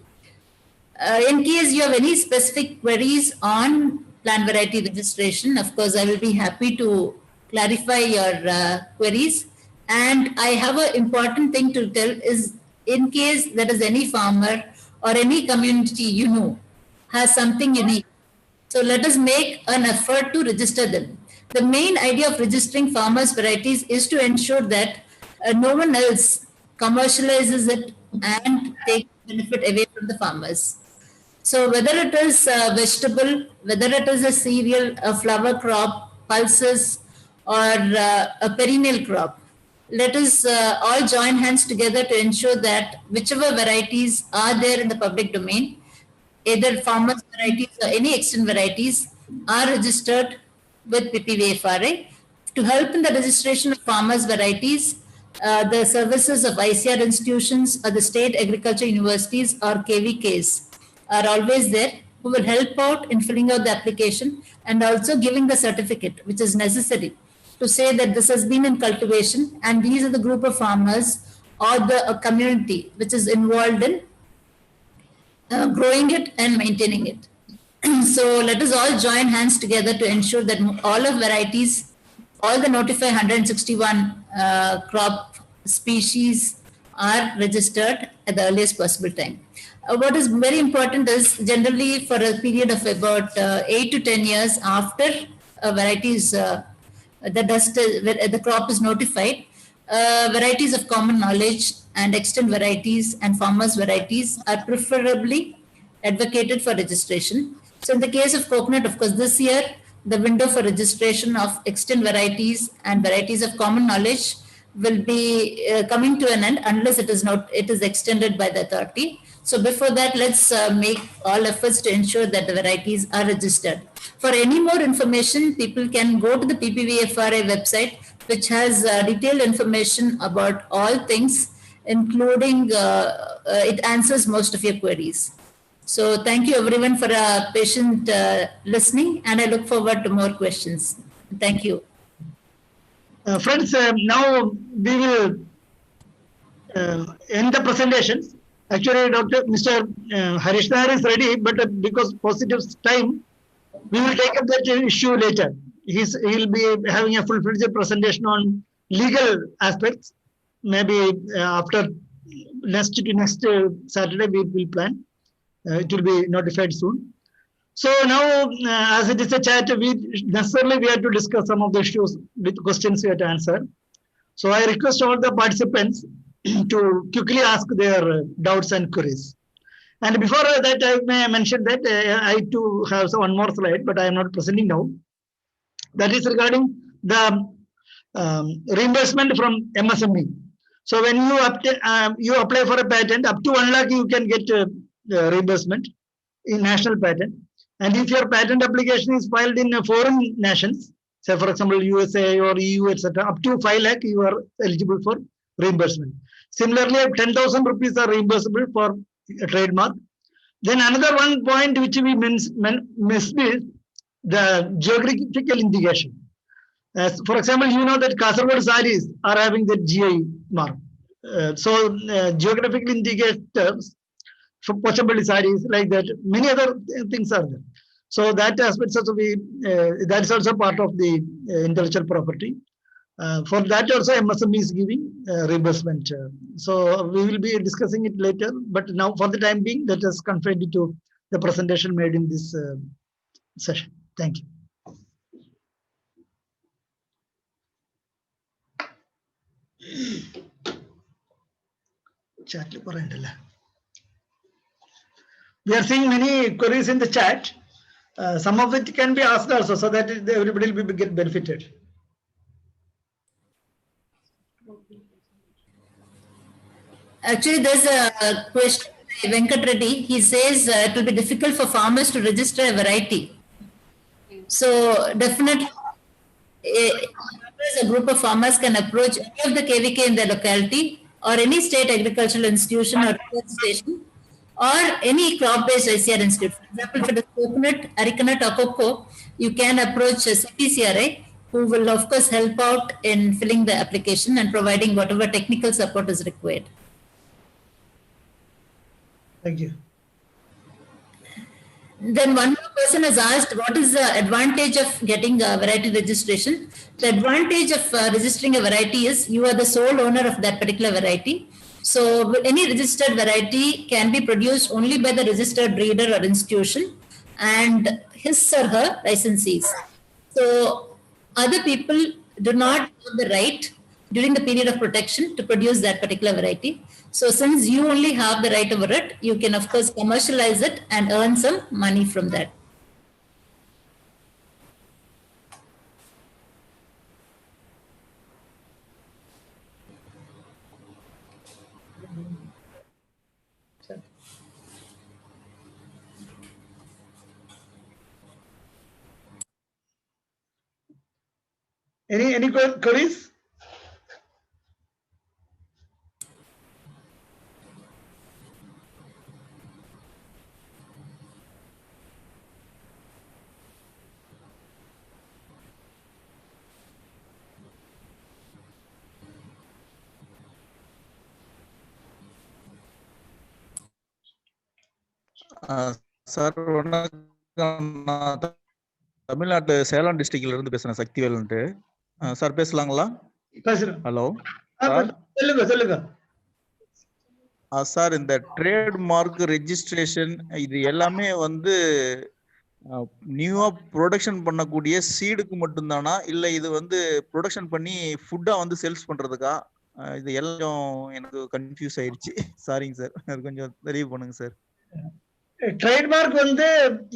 In case you have any specific queries on plant variety registration, of course, I will be happy to clarify your queries. And I have an important thing to tell is, in case there is any farmer or any community you know has something unique, so let us make an effort to register them. The main idea of registering farmers' varieties is to ensure that no one else commercializes it and takes benefit away from the farmers. So whether it is a vegetable, whether it is a cereal, a flower crop, pulses, or a perennial crop, let us all join hands together to ensure that whichever varieties are there in the public domain either farmers varieties or any extant varieties are registered with PPVFRA. To help in the registration of farmers varieties, the services of ICR institutions or the state agriculture universities or KVKs are always there, who will help out in filling out the application and also giving the certificate which is necessary to say that this has been in cultivation and these are the group of farmers or the community which is involved in growing it and maintaining it. So let us all join hands together to ensure that all of varieties, all the notified 161 crop species are registered at the earliest possible time. What is very important is generally for a period of about 8 to 10 years after a variety is the crop is notified, varieties of common knowledge and extant varieties and farmers varieties are preferably advocated for registration. So in the case of coconut, of course, this year, the window for registration of extant varieties and varieties of common knowledge will be coming to an end unless it is extended by the authority. So before that, let's make all efforts to ensure that the varieties are registered. For any more information, people can go to the PPVFRA website, which has detailed information about all things, including it answers most of your queries. So thank you everyone for patient listening, and I look forward to more questions. Thank you. Friends, now we will end the presentations. Actually, Mr. Harish Nair is ready, but because positive time, we will take up that issue later. He'll be having a full-fledged presentation on legal aspects. Maybe after next Saturday we will plan. It will be notified soon. So now, as it is a chat, we have to discuss some of the issues with questions we have to answer. So I request all the participants to quickly ask their doubts and queries. And before that, I may mention that I too have one more slide, but I am not presenting now. That is regarding the reimbursement from MSME. So when you apply for a patent, up to 1 lakh you can get reimbursement in national patent. And if your patent application is filed in foreign nations, say for example USA or EU, etc., up to 5 lakh you are eligible for reimbursement. Similarly, 10,000 rupees are reimbursable for a trademark. Then another one point which we missed is the geographical indication. For example, you know that Kasaragod sarees are having the GI mark. Geographical indicators for Pochabali sarees, like that, many other things are there. So that aspect also that is also part of the intellectual property. For that also MSME is giving reimbursement. So we will be discussing it later, but now for the time being, let us confine it to the presentation made in this session. Thank you. We are seeing many queries in the chat. Some of it can be asked also, so that everybody will get benefited. Actually, there's a question by Venkat Reddy. He says it will be difficult for farmers to register a variety. So definitely, a group of farmers can approach any of the KVK in their locality or any state agricultural institution or research station or any crop-based ICR institute. For example, if it is coconut, arecanut or cocoa, you can approach a CPCRA, who will of course help out in filling the application and providing whatever technical support is required. Thank you. Then one more person has asked, what is the advantage of getting a variety registration? The advantage of registering a variety is you are the sole owner of that particular variety. So any registered variety can be produced only by the registered breeder or institution and his or her licensees. So other people do not have the right during the period of protection to produce that particular variety. So since you only have the right over it, you can of course commercialize it and earn some money from that. Any queries? Sir வணக்கம். நான் தமிழ்நாட்டு சேலம் டிஸ்ட்ரிக்ட்ல இருந்து பேசுறேன், சக்திவேல்ன்ட்டு. Sir பேசலாங்களா? பேசுறேன். Hello சொல்லுங்க. Sir, இந்த trade mark registration இது எல்லாமே வந்து நியூவா ப்ரொடக்ஷன் பண்ணக்கூடிய சீடுக்கு மட்டும்தானா, இல்ல இது வந்து ப்ரொடக்ஷன் பண்ணி ஃபுட்டா வந்து சேல்ஸ் பண்றதுக்கா? இது எல்லாம் எனக்கு கன்ஃபியூஸ் ஆயிருச்சு. சாரிங்க சார், அது கொஞ்சம் தெளிவு பண்ணுங்க சார். Trademark வந்து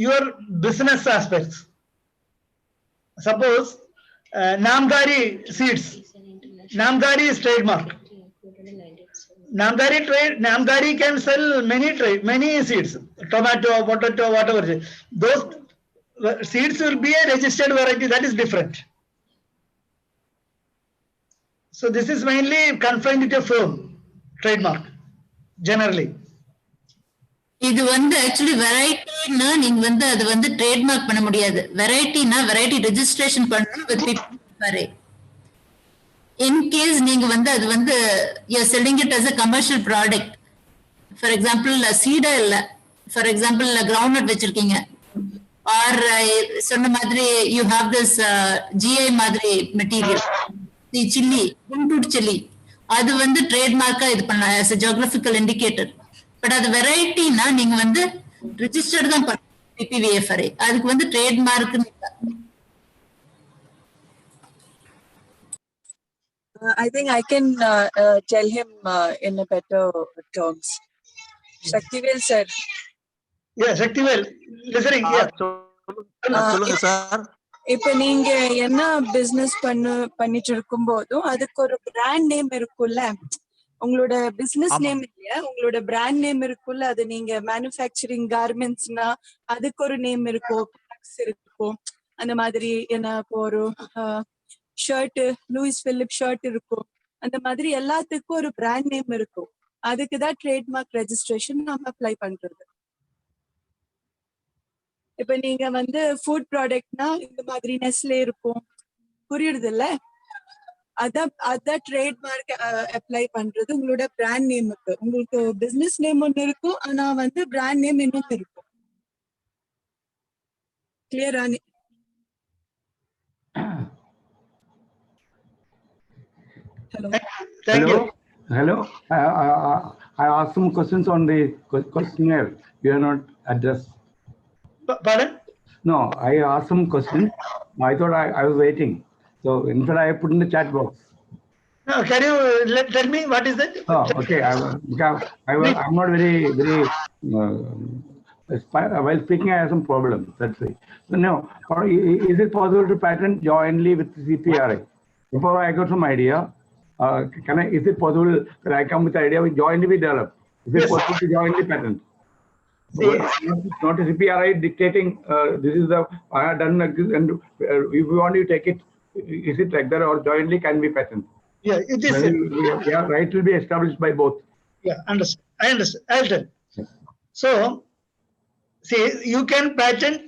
your business aspects. Suppose Namdari seeds. Namdari is trademark. Namdari can sell many seeds, tomato, potato, whatever. Those seeds will be a registered variety. That is different. So this is mainly confined to a firm trademark generally. இது வந்து actually வெரைட்டினா நீங்க வந்து அது வந்து trademark பண்ண முடியாது. வெரைட்டினா variety registration பண்ணணும் வித் பீப்பிள். இன் கேஸ் நீங்க வந்து அது வந்து you selling it as a commercial product. For example சீடா இல்ல, ஃபார் எக்ஸாம்பிள் கிரவுண்ட் வச்சிருக்கீங்க, ஆர் சொன்ன மாதிரி யூ ஹாவ் திஸ் ஜிஐ மாதிரி material, the chilli, Guntur chilli, அது வந்து ட்ரேட்மார்க்கா இது பண்ணலாம் as a geographical indicator. But அது வெரைட்டினா நீங்க வந்து ரிஜிஸ்டர்ட் தான் பண்ணணும் PPVFRA. அதுக்கு வந்து trademark. I think I can tell him in a better terms. Shaktivel sir. Yeah, Shaktivel, listening. Yeah. சொல்லுங்க சார். இப்ப நீங்க என்ன பிசினஸ் பண்ணிட்டு இருக்கும் போதும் அதுக்கு ஒரு பிராண்ட் நேம் இருக்கும்ல, உங்களோட பிசினஸ் நேம் இல்லையா, உங்களோட பிராண்ட் நேம் இருக்கும்ல. அது நீங்க மேனுஃபேக்சரிங் கார்மெண்ட்ஸ்னா அதுக்கு ஒரு நேம் இருக்கும், ப்ராடக்ட்ஸ் இருக்கும். அந்த மாதிரி என்ன இப்போ ஒரு ஷர்ட், லூயிஸ் பிலிப் ஷர்ட் இருக்கும். அந்த மாதிரி எல்லாத்துக்கும் ஒரு பிராண்ட் நேம் இருக்கும். அதுக்குதான் ட்ரேட்மார்க் ரெஜிஸ்ட்ரேஷன் நம்ம அப்ளை பண்றது. இப்ப நீங்க வந்து ஃபுட் ப்ராடக்ட்னா இந்த மாதிரி நெஸ்லே இருக்கும், புரியுது இல்ல? அதான் ட்ரேட்மார்க் அப்ளை பண்றது உங்களோட பிராண்ட் நேமுக்கு. உங்களுக்கு பிசினஸ் நேம் ஒன்னு இருக்கும், ஆனா வந்து பிராண்ட் நேம் இன்னொன்னு இருக்கும். கிளியரா? Hello. I asked some questions on the questionnaire. You are not addressed. Pardon? No, I asked some questions. I thought I was waiting. So instead I put in the chat box. No, can you tell me what is that? Oh, okay. I'm not very while speaking I have some problems. That's it. So now, is it possible to patent jointly with CPRI? Before I got some idea, is it possible that I come with the idea we jointly develop? Is it possible to jointly patent? Not a CPRI dictating this is the I have done and if you want to take it, is it like that or jointly can be patent? Yeah, it is. Yeah, right will be established by both. Yeah, understand. I understand. I'll tell. So, see, you can patent.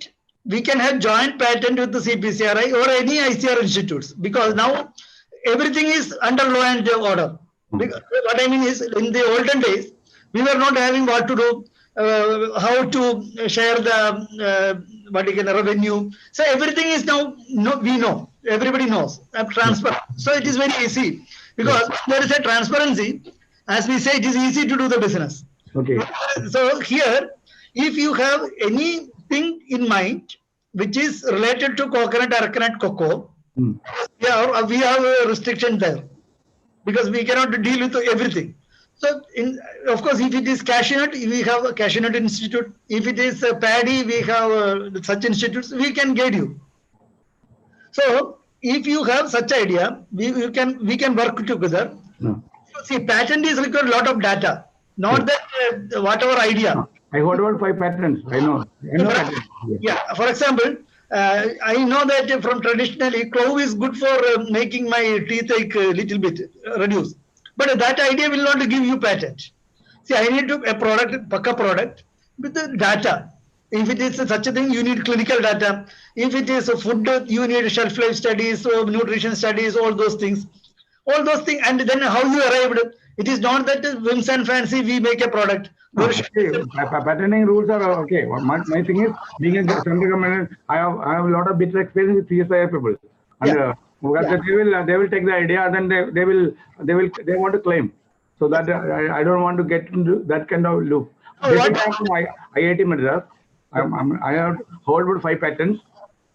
We can have joint patent with the CPCRI or any ICR institutes, because now everything is under law and order. What I mean is, in the olden days, we were not having what to do, how to share the revenue. So everything is now we know. Everybody knows. Transfer. So it is very easy because there is a transparency. As we say, it is easy to do the business. Okay. So here, if you have anything in mind which is related to coconut, arecanut, cocoa, we have a restriction there because we cannot deal with everything. So, of course, if it is cashew nut, we have a cashew nut institute. If it is paddy, we have such institutes. We can guide you. So, if you have such idea, we can work together. See, patent is required a lot of data, not that whatever idea. I heard about 5 patents. I know patents. Yeah. For example, I know that from traditionally, clove is good for making my teeth ache a little bit reduce. But that idea will not give you patent. See, I need a product, Paka product with the data. If it is such a thing, you need clinical data. If it is a food, you need shelf life studies, or nutrition studies, all those things. All those things, and then how you arrived. It is not that whims and fancy, we make a product. Patenting rules are okay. My thing is, being a central government, I have a lot of bit experience with CSIR people, and they will take the idea, then they want to claim. So that I don't want to get into that kind of loop. Basically, I'm from IIT Madras. I have hold about 5 patents.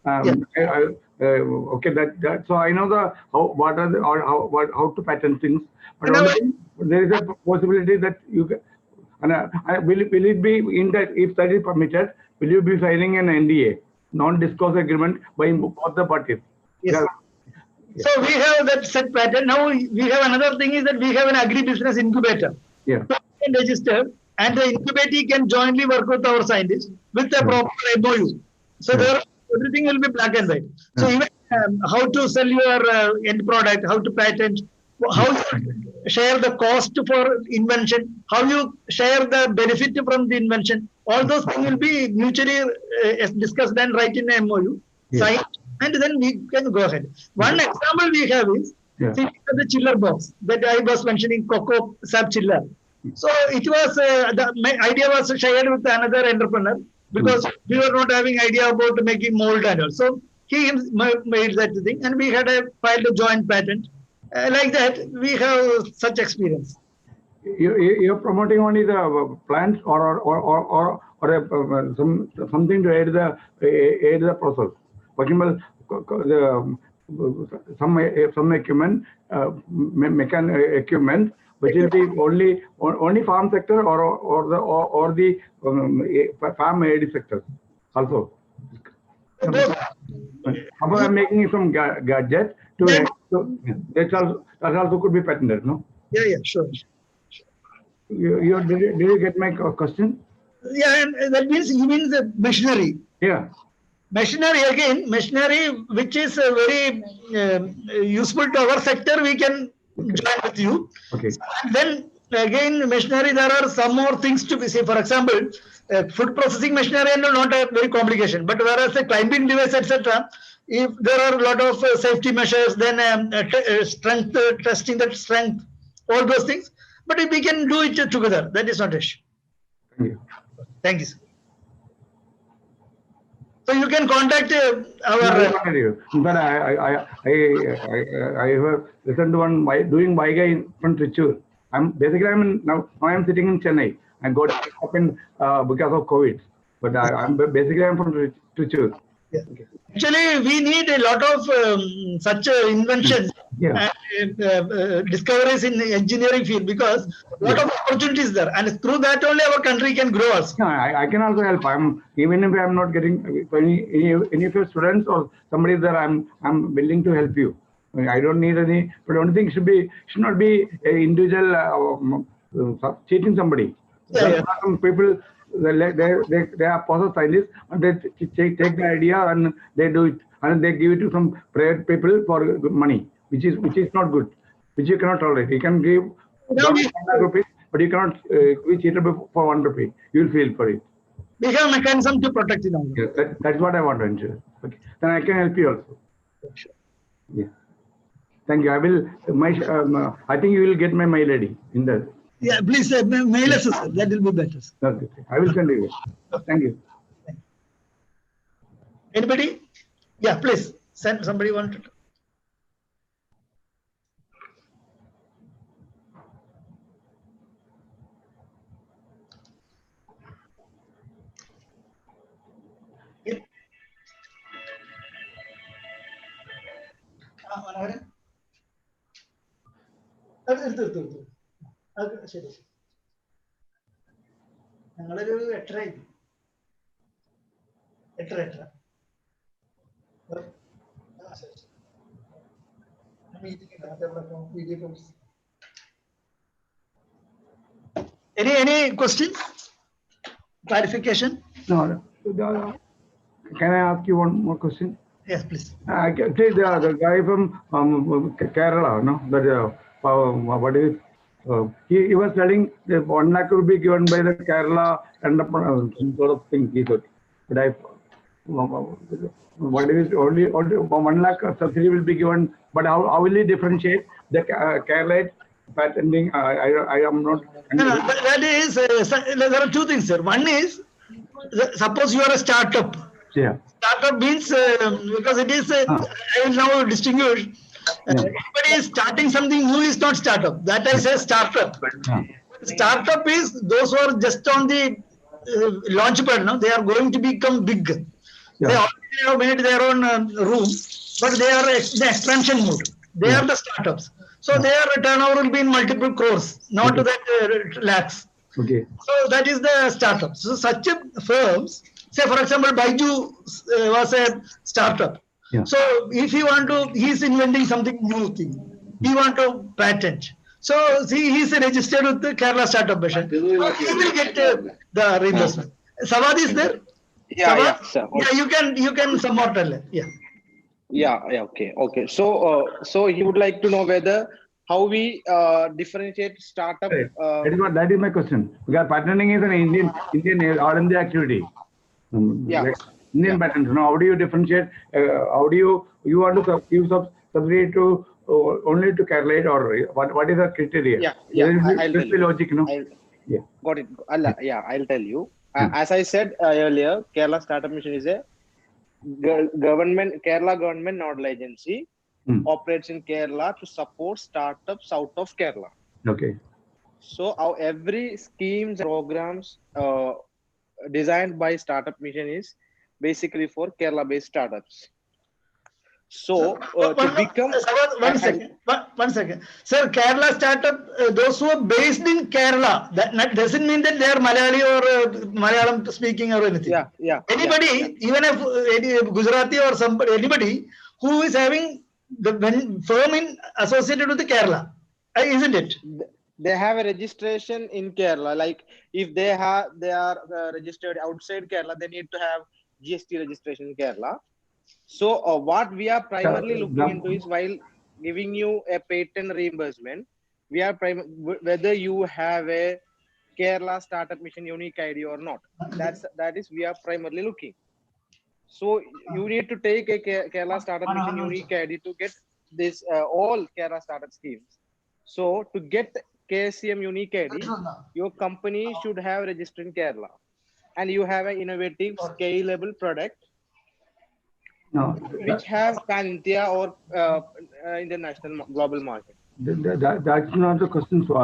Okay, so I know how to patent things. But there is a possibility that you can. And will it be in that, if that is permitted, will you be signing an NDA, non-disclosure agreement by both the parties? Yes. So we have that set pattern. Now we have another thing is that we have an agri-business incubator. Yeah. Registered, and the incubator can jointly work with our scientists with a proper MOU. So there, everything will be black and white. So even how to sell your end product, how to patent, how you share the cost for invention, how you share the benefit from the invention, all those things will be mutually discussed and write in a MOU, signed, and then we can go ahead. One example we have is the chiller box that I was mentioning, Coco Sap Chiller. So it was, my idea was shared with another entrepreneur because we were not having idea about making mold and all. So he made that thing, and we had filed a joint patent. Like that, we have such experience. You're promoting only the plants or something to aid the process. For example, some equipment, equipment, which will be only farm sector or the farm aid sector also. Suppose I'm making some gadget that also could be patented, no? Yeah, sure. Did you get my question? Yeah, and that means you mean the machinery. Yeah. Machinery again, machinery which is very useful to our sector, we can join with you. Okay. And then again, machinery, there are some more things to be seen. For example, food processing machinery and not a very complication, but whereas a climbing device, etc., if there are a lot of safety measures, then strength testing, that strength, all those things. But if we can do it together, that is not an issue. Thank you. Thank you, sir. So you can contact our. But I have listened to one doing Vaiga in from Trichur. Now I'm sitting in Chennai. I got up in because of COVID. But I'm from Trichur. Yeah. Actually, we need a lot of such inventions and discoveries in the engineering field because a lot of opportunities there, and through that only our country can grow also. No, I can also help. Even if I'm not getting any of your students or somebody there, I'm willing to help you. I don't need any, but the only thing should not be an individual cheating somebody. Some people. They are process scientists and they take the idea and they do it and they give it to some private people for money, which is not good, which you cannot tolerate. You can give 100 rupees, but you cannot be cheated for 1 rupee. You will feel for it. We have mechanism to protect it. Yes, that's what I want to ensure. Okay, then I can help you also. Sure. Yeah. Thank you. I will. I think you will get my mail ID in the. Yeah, please mail us, sir. That will be better. Okay. I will send you. Thank you. Anybody? Yeah, please send somebody wanted. ശരി ഞങ്ങളൊരു 8:30 Any question? Clarification? No. Can I ask you one more question? Yes, please. I can say the guy from Kerala, no, that what is he was telling that 1 lakh will be given by the Kerala and some sort of thing he said. But I what is only 1 lakh subsidy will be given, but how will he differentiate the Kerala patenting? I am not. No, that is there are two things, sir. One is suppose you are a startup. Yeah. Startup means because it is I will now distinguish. Anybody is starting something new is not startup. That I say startup. Startup is those who are just on the launch pad. No, they are going to become big. They already have made their own room, but they are in the expansion mode. They are the startups. So their turnover will be in multiple crores, not to that lakhs. Okay. So that is the startup. So such firms, say for example, Baiju was a startup. Yeah. So if he want to, he is inventing something new thing. He want to patent. So see, he is registered with the Kerala Startup Mission. So he will get the reimbursement. Sawad is there? Yeah, Sawad? yeah, sir. Okay. Yeah, you can some more tell. Yeah. Yeah, okay, okay. So he would like to know whether how we differentiate startup. That is my question. Because patenting is an Indian all India activity. Like Indian patents. Now, how do you differentiate? How do you want to give subsidy to only to Kerala or what is the criteria? I'll tell you. Logic, no? Got it. I'll tell you. As I said earlier, Kerala Startup Mission is a Kerala government nodal agency, operates in Kerala to support startups out of Kerala. Okay. So our every schemes programs designed by Startup Mission is basically for Kerala based startups. So to become one second, sir. Kerala startup, those who are based in Kerala, that doesn't mean that they are Malayali or Malayalam speaking or anything. Anybody, even if Gujarati or somebody, anybody who is having the firm associated with the Kerala, isn't it? They have a registration in Kerala. Like if they are registered outside Kerala, they need to have GST registration in Kerala. So what we are primarily looking into is while giving you a patent reimbursement, we are whether you have a Kerala Startup Mission unique ID or not. That is we are primarily looking. So you need to take a Kerala Startup Mission unique ID to get this all Kerala startup schemes. So to get KSCM unique ID, your company should have registered in Kerala, and you have an innovative, scalable product. Which have pan-India or international global market. That's not the question. So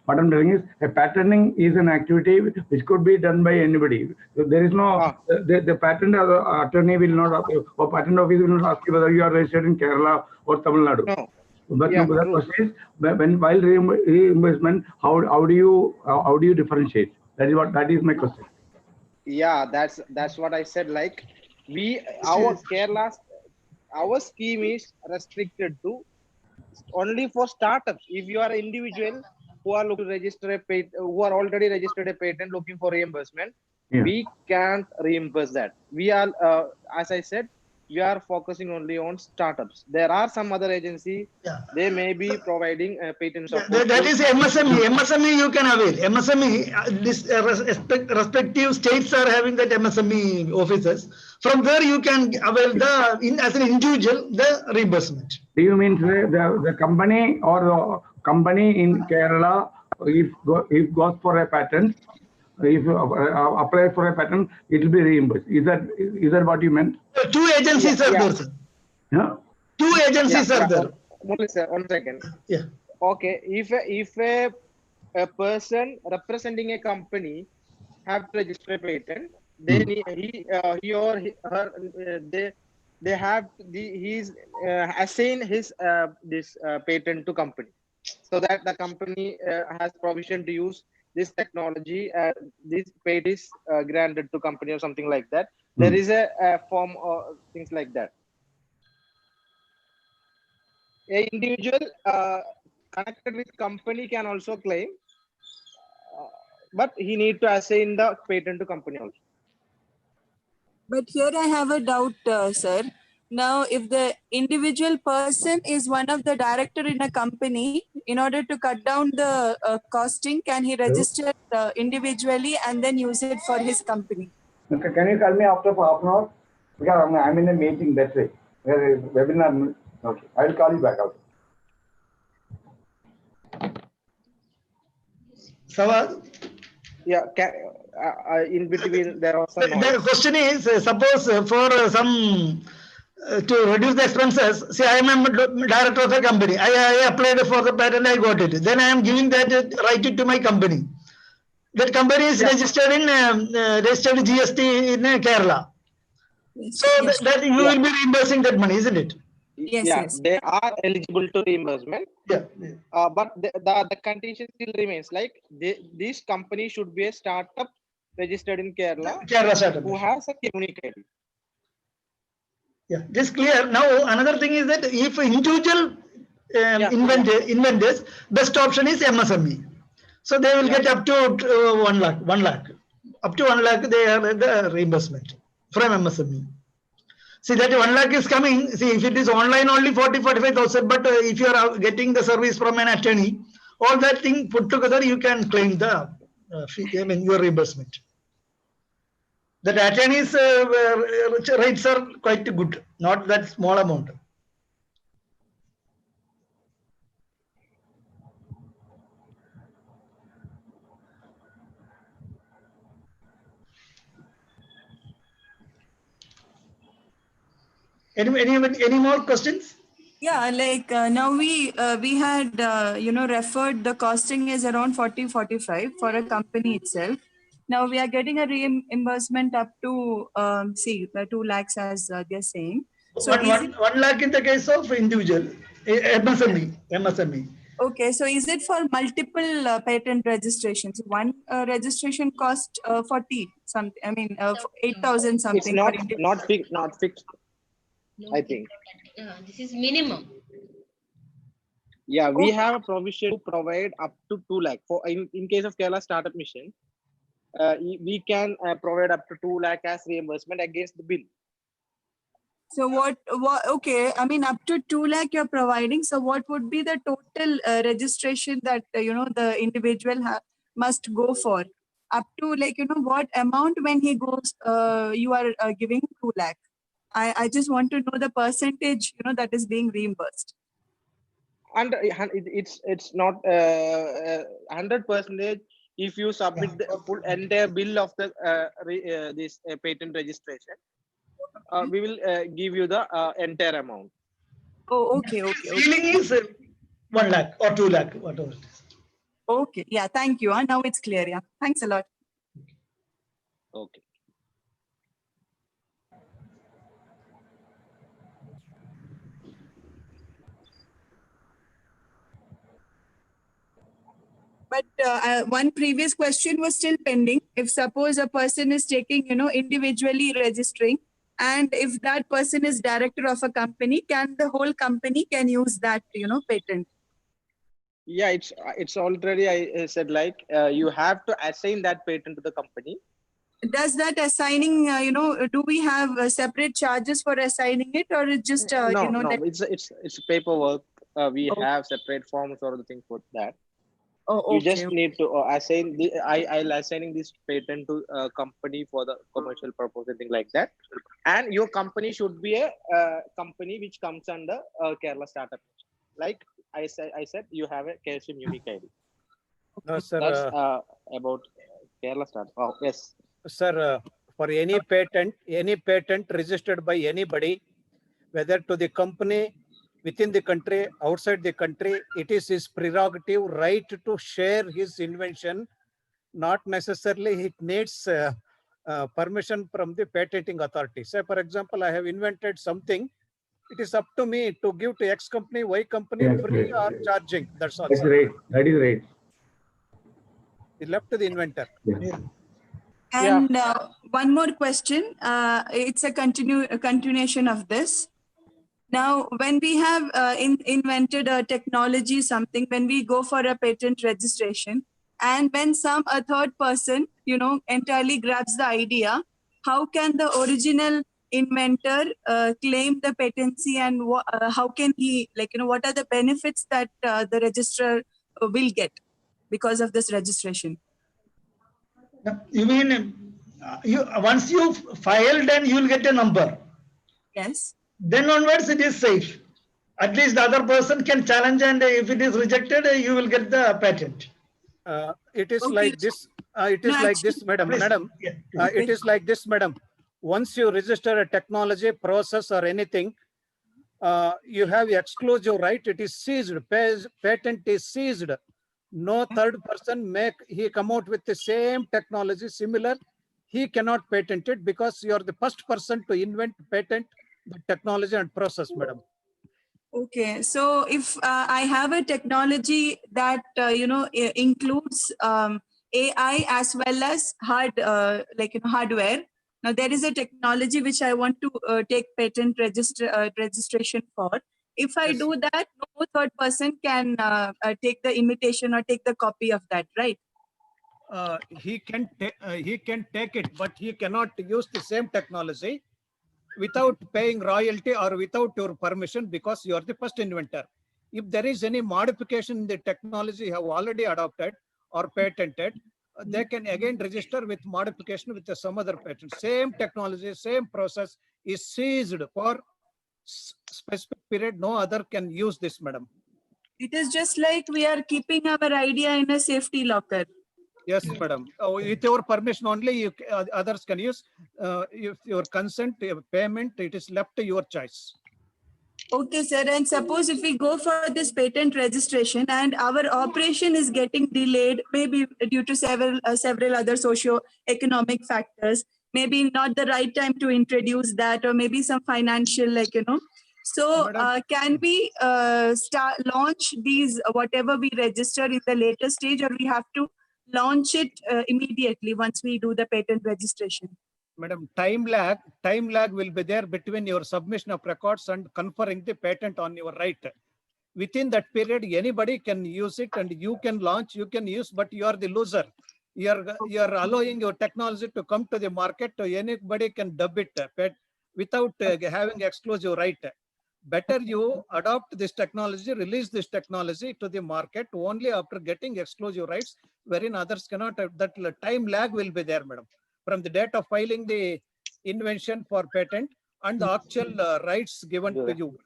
what I'm telling is a patenting is an activity which could be done by anybody. So there is no the patent attorney will not or patent office will not ask you whether you are registered in Kerala or Tamil Nadu. No. But no, the question is while reimbursement, how do you differentiate? That is my question. Yeah, that's what I said. Like our scheme is restricted to only for startups. If you are an individual who are looking to register a patent, who are already registered a patent looking for reimbursement, we can't reimburse that. We are, as I said, we are focusing only on startups. There are some other agency, they may be providing patent support. That is MSME. MSME you can avail. MSME, this respective states are having that MSME offices. From there you can avail as an individual the reimbursement. Do you mean the company or the company in Kerala if goes for a patent? If you apply for a patent, it will be reimbursed. Is that what you meant? Two agencies are there, sir. Yeah. Two agencies are there. One second. Yeah. Okay. If a person representing a company have to register a patent, then he or her they have he's assign his this patent to company, so that the company has provision to use this technology. This patent is granted to company or something like that. There is a form or things like that. A individual connected with company can also claim, but he need to assign the patent to company also. But here I have a doubt, sir. Now, if the individual person is one of the director in a company, in order to cut down the costing, can he register individually and then use it for his company? Okay, can you call me after half an hour? Because I'm in a meeting, that's it. Webinar. Okay, I will call you back out. Sawad? Yeah, in between there was some The noise. question is, suppose for some to reduce the expenses, see, I am a director of a company. I applied for the patent, I got it. Then I am giving that right to my company. That company is registered in registered GST in Kerala. So that you will be reimbursing that money, isn't it? They are eligible to reimbursement. Yeah. But the condition still remains like this company should be a startup registered in Kerala, startup who has a unique ID. Yeah, this clear. Now another thing is that if individual inventors, best option is MSME. So they will get up to 1 lakh, 1 lakh. Up to 1 lakh they have the reimbursement from MSME. See that 1 lakh is coming. See if it is online only 45,000, but if you are getting the service from an attorney, all that thing put together, you can claim the your reimbursement. The attorney's rates are quite good, not that small amount. Any more questions? Yeah, like now we had referred the costing is around 40-45 for a company itself. Now we are getting a reimbursement up to 2 lakhs as they're saying. So one lakh in the case of individual MSME. Okay, so is it for multiple patent registrations? One registration cost 40 something. I mean 8,000 something. It's not fixed. I think. This is minimum. Yeah, we have a provision to provide up to 2 lakh. For in case of Kerala Startup Mission, we can provide up to 2 lakh as reimbursement against the bill. So what? Okay, I mean up to 2 lakh you're providing. So what would be the total registration that the individual must go for? Up to what amount when he goes? You are giving 2 lakh. I just want to know the percentage that is being reimbursed. And it's not 100%. If you submit the full entire bill of the this patent registration, we will give you the entire amount. Oh, okay. Ceiling is 1 lakh or 2 lakh, whatever it is. Okay, yeah, thank you. Now it's clear. Yeah, thanks a lot. Okay. But one previous question was still pending. If suppose a person is taking, individually registering, and if that person is director of a company, can the whole company can use that, patent? Yeah, it's already I said like you have to assign that patent to the company. Does that assigning, do we have separate charges for assigning it, or it just no, it's paperwork. We have separate forms or the thing for that. Oh, okay. You just need to assign I'll assigning this patent to a company for the commercial purpose and thing like that. And your company should be a company which comes under Kerala Startup. Like I said, you have a KSM unique ID. No, sir. That's about Kerala Startup. Oh, yes. Sir, for any patent registered by anybody, whether to the company, within the country, outside the country, it is his prerogative right to share his invention. Not necessarily it needs permission from the patenting authority. Say, for example, I have invented something. It is up to me to give to X company, Y company free or charging. That's all. That's right. That is right. It's left to the inventor. Yeah. And one more question. It's a continuation of this. Now, when we have invented a technology, something, when we go for a patent registration, and when a third person, entirely grabs the idea how can the original inventor claim the patency, and how can he, like, what are the benefits that the registrar will get because of this registration? You mean once you file, then you will get a number. Yes. Then onwards it is safe. At least the other person can challenge, and if it is rejected, you will get the patent. It is like this. It is like this, madam. Madam, it is like this, madam. Once you register a technology, process, or anything, you have exclusive right. It is seized. Patent is seized. No third person he come out with the same technology similar. He cannot patent it because you are the first person to invent, patent the technology and process, madam. Okay, so if I have a technology that includes AI as well as hardware. Now there is a technology which I want to take patent registration for. If I do that, no third person can take the imitation or take the copy of that, right? He can take it, but he cannot use the same technology without paying royalty or without your permission, because you are the first inventor. If there is any modification in the technology you have already adopted or patented, they can again register with modification with some other patent. Same technology, same process is seized for specific period. No other can use this, madam. It is just like we are keeping our idea in a safety locker. Yes, madam. With your permission only, others can use. If your consent, payment, it is left to your choice. Okay, sir. And suppose if we go for this patent registration and our operation is getting delayed, maybe due to several other socio-economic factors, maybe not the right time to introduce that, or maybe some financial, So can we launch these, whatever we register in the later stage, or we have to launch it immediately once we do the patent registration? Madam, time lag will be there between your submission of records and conferring the patent on your right. Within that period, anybody can use it, and you can launch, you can use, but you are the loser. You are allowing your technology to come to the market. Anybody can dub it without having exclusive right. Better you adopt this technology, release this technology to the market only after getting exclusive rights, wherein others cannot. That time lag will be there, madam, from the date of filing the invention for patent and the actual rights given to you.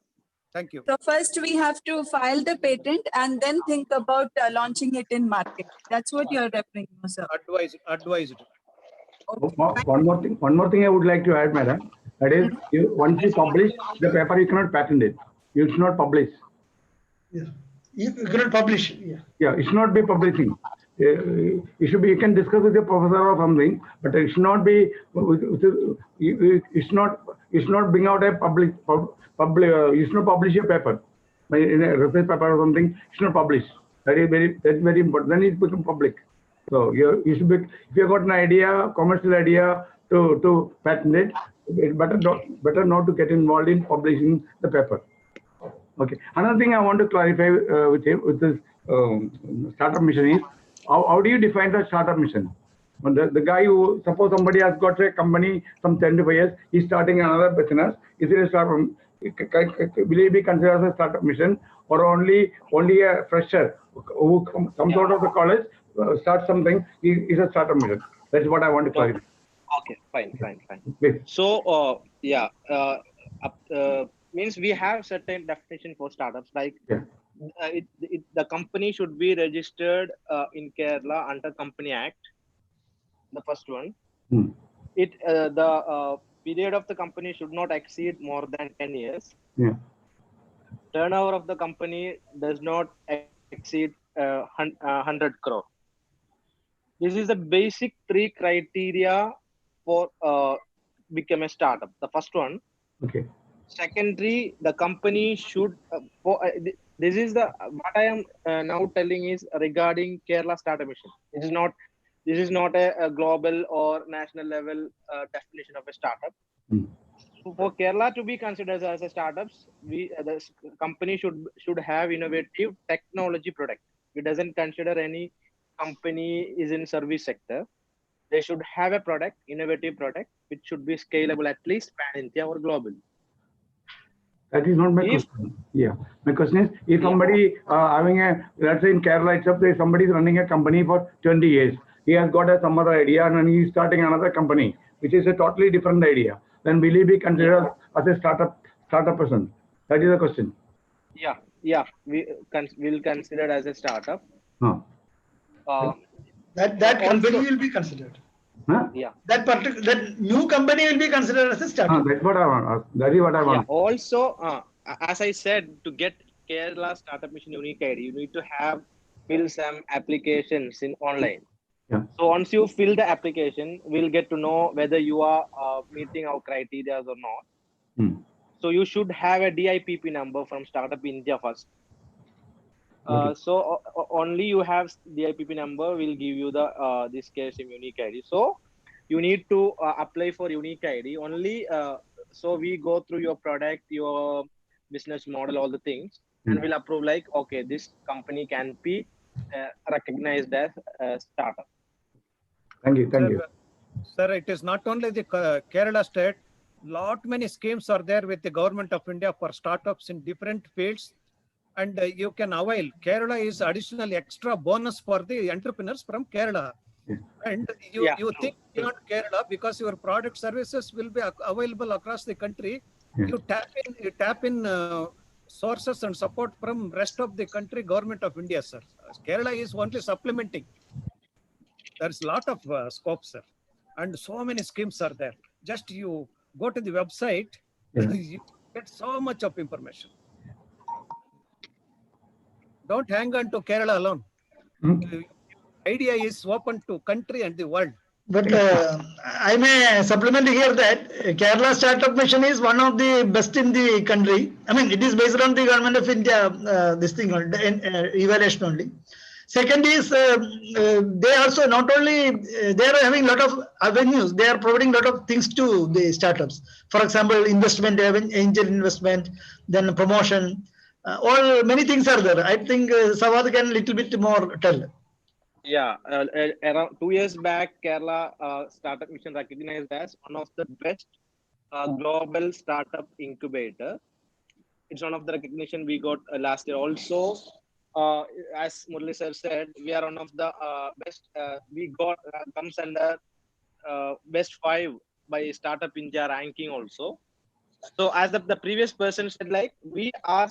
Thank you. So first we have to file the patent and then think about launching it in market. That's what you're referring to, sir. Advised. One more thing I would like to add, madam. That is, once you publish the paper, you cannot patent it. You should not publish. Yeah. You cannot publish. Yeah, it should not be publishing. It should be. You can discuss with your professor or something, but it should not be. It's not bring out a public. You should not publish your paper. In a research paper or something, you should not publish. That's very important. Then it becomes public. So you should be. If you got an idea, commercial idea to patent it, it's better not to get involved in publishing the paper. Okay. Another thing I want to clarify with this startup mission is, how do you define the startup mission? When the guy who, suppose somebody has got a company some 25 years, he's starting another business. Is it a startup? Will he be considered as a startup mission, or only a fresher who comes out of the college, starts something, is a startup mission? That's what I want to clarify. Okay, fine. So means we have certain definition for startups, like the company should be registered in Kerala under Company Act, the first one. The period of the company should not exceed more than 10 years. Turnover of the company does not exceed 100 crore. This is the basic 3 criteria for become a startup. The first one. Okay. Secondary, the company should. This is the what I am now telling is regarding Kerala Startup Mission. This is not a global or national level definition of a startup. For Kerala to be considered as a startups, the company should have innovative technology product. It doesn't consider any company is in service sector. they should have a product, innovative product, which should be scalable at least pan-India or global. That is not my question. Yeah, my question is, if somebody having a, let's say in Kerala itself, there is somebody is running a company for 20 years. He has got some other idea and he is starting another company, which is a totally different idea. Then will he be considered as a startup person? That is the question. Yeah, we will consider as a startup. That company will be considered. Yeah. That new company will be considered as a startup. That's what I want. That is what I want. Yeah. Also, as I said, to get Kerala Startup Mission Unique ID, you need to fill some applications in online. Yeah. So once you fill the application, we'll get to know whether you are meeting our criteria or not. So you should have a DIPP number from Startup India first. So only you have DIPP number will give you the this KSM Unique ID. So you need to apply for Unique ID only. So we go through your product, your business model, all the things, and we'll approve like, okay, this company can be recognized as a startup. Thank you. Sir, it is not only the Kerala state. Lot many schemes are there with the government of India for startups in different fields, and you can avail. Kerala is additional extra bonus for the entrepreneurs from Kerala. And you think beyond Kerala because your product services will be available across the country. You tap in sources and support from rest of the country government of India, sir. Kerala is only supplementing. There's a lot of scope, sir, and so many schemes are there. Just you go to the website, you get so much of information. Don't hang on to Kerala alone. Idea is open to country and the world. But I may supplement here that Kerala Startup Mission is one of the best in the country. I mean, it is based on the government of India, this thing, evaluation only. Second is, they also not only, they are having a lot of avenues, they are providing a lot of things to the startups. For example, investment, angel investment, then promotion, many things are there. I think Sawad can a little bit more tell. Yeah, around 2 years back, Kerala Startup Mission recognized as one of the best global startup incubator. It's one of the recognition we got last year. Also, as Murli sir said, we are one of the best. We got comes under best 5 by Startup India ranking also. So as the previous person said, like we are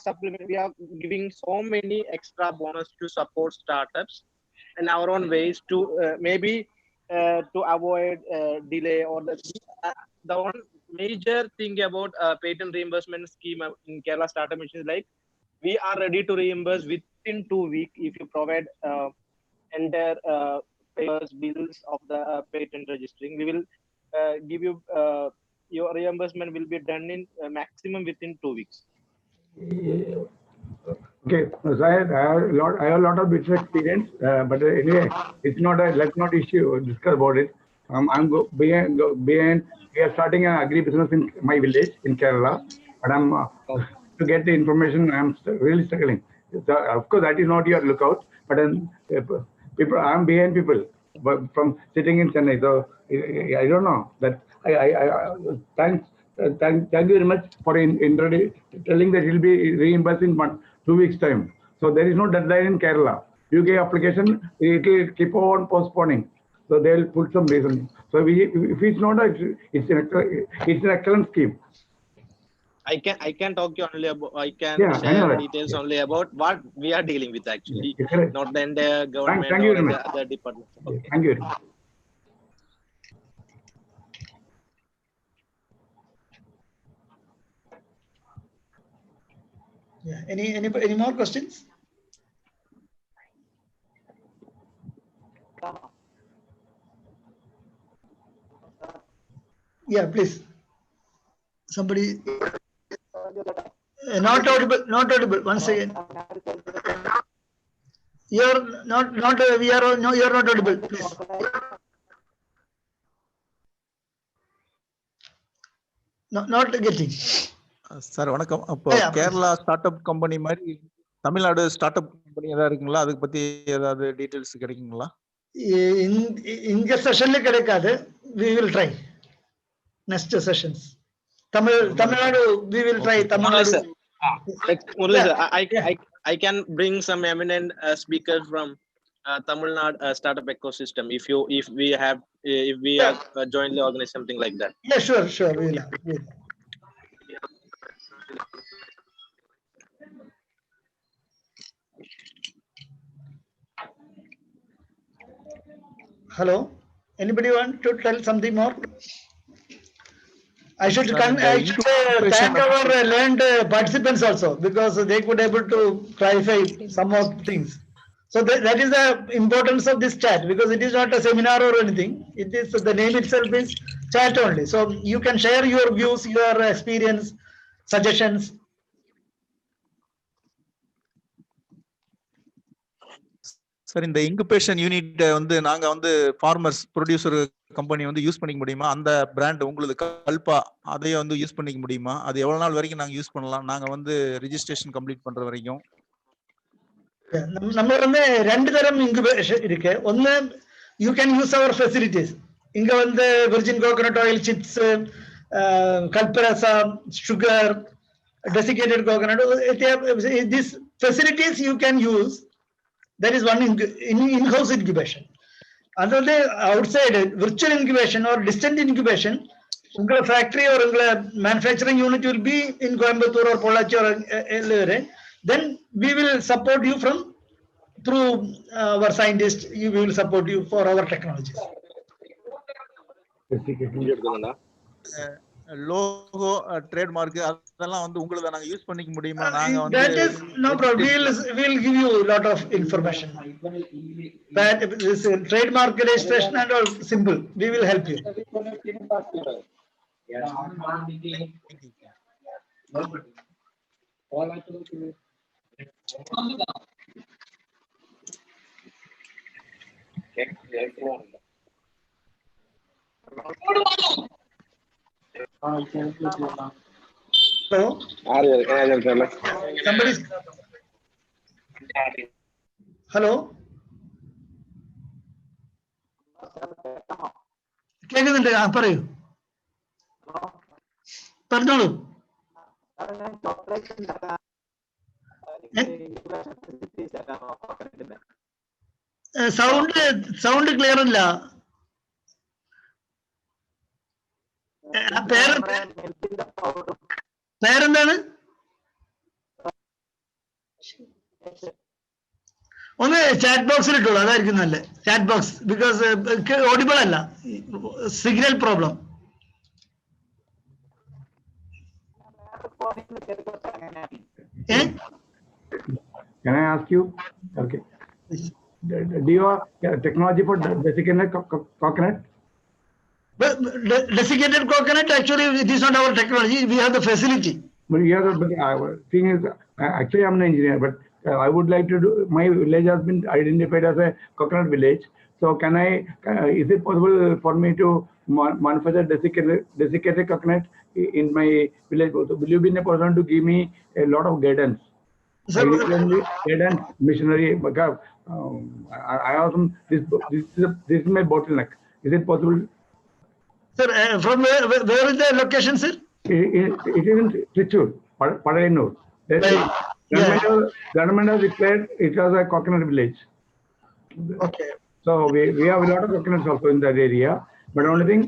giving so many extra bonus to support startups and our own ways to maybe to avoid delay or the one major thing about patent reimbursement scheme in Kerala Startup Mission is like we are ready to reimburse within 2 weeks if you provide entire papers, bills of the patent registering. We will give you your reimbursement will be done in maximum within 2 weeks. Okay, so I have a lot of business experience, but anyway, it's not let's not discuss about it. We are starting an agri business in my village in Kerala, but I'm to get the information. I'm really struggling. So, of course, that is not your lookout, but people, I'm behind people, but from sitting in Chennai. So I don't know that. Thank you very much for telling that it will be reimbursed in 2 weeks' time. So there is no deadline in Kerala. UK application, it will keep on postponing. So they will put some reason. So if it's not, it's an excellent scheme. I can talk you only about. I can share details only about what we are dealing with actually, not the entire government or the other departments. Okay. Thank you very much. Yeah. Any more questions? Yeah, please. Somebody. Not audible. Not audible. Once again. You're not. We are. No, you're not audible. Please. Not getting. Sir வணக்கம். அப்போ Kerala start up company மாதிரி Tamil Nadu start up company ஏதாவது இருக்குங்களா? அதுக்கு பத்தி ஏதாவது details கிடைக்குங்களா? in session we will try next sessions. Tamil Nadu, we will try Tamil Nadu. I can bring some eminent speakers from Tamil Nadu startup ecosystem if we are jointly organize something like that. Yeah, sure, we will. Hello, anybody want to tell something more? I should thank our learned participants also, because they could able to clarify some of things. So that is the importance of this chat, because it is not a seminar or anything. It is, the name itself is chat only. So you can share your views, your experience, suggestions. Sir இந்த incubation unit வந்து நாங்க வந்து farmers producer company வந்து use பண்ணிக்க முடியுமா? அந்த brand உங்களுக்கு கல்பா அதையே வந்து யூஸ் பண்ணிக்க முடியுமா? அது எவ்வளவு நாள் வரைக்கும் நாங்க யூஸ் பண்ணலாம்? நாங்க வந்து ரெஜிஸ்ட்ரேஷன் கம்ப்ளீட் பண்ற வரைக்கும். நம்ம வந்து ரெண்டு தரம் இன்குபேஷன் இருக்கு. ஒன்னு you can use our facilities. இங்க வந்து virgin coconut oil chips, kalparasa, sugar, desiccated coconut, these facilities you can use. That is one in-house incubation. Another outside virtual incubation or distant incubation, unga factory or unga manufacturing unit will be in Coimbatore or Pollachi or then we will support you through our scientists. We will support you for our technologies. Logo trademark அதெல்லாம் வந்து உங்களுக்கு நாங்க use பண்ணிக்க முடியுமா? நாங்க வந்து that is no problem. We'll give you a lot of information. That is trademark registration and all simple. We will help you. Hello? Somebody's... Hello? കേൾക്കുന്നുണ്ട്, പറയൂ, പറഞ്ഞോളൂ. സൗണ്ട് ക്ലിയർ അല്ല. പേരെന്താണ്? ഒന്ന് ചാറ്റ് ബോക്സിൽ ഇട്ടോളൂ, അതായിരിക്കും നല്ല. ചാറ്റ് ബോക്സ്, ബിക്കോസ് ഓഡിബിൾ അല്ല, signal problem. Can I ask you? Okay. Do you have technology for desiccated coconut? Desiccated coconut, actually, it is not our technology. We have the facility. But thing is, actually, I'm an engineer, but I would like to do. My village has been identified as a coconut village. So, is it possible for me to manufacture desiccated coconut in my village? Will you be in a position to give me a lot of guidance? Guidance, missionary. Because I have some. This is my bottleneck. Is it possible? Sir, from where is the location, sir? It is in Trichur, Padayanur. Government has declared it as a coconut village. Okay. So we have a lot of coconuts also in that area. But only thing,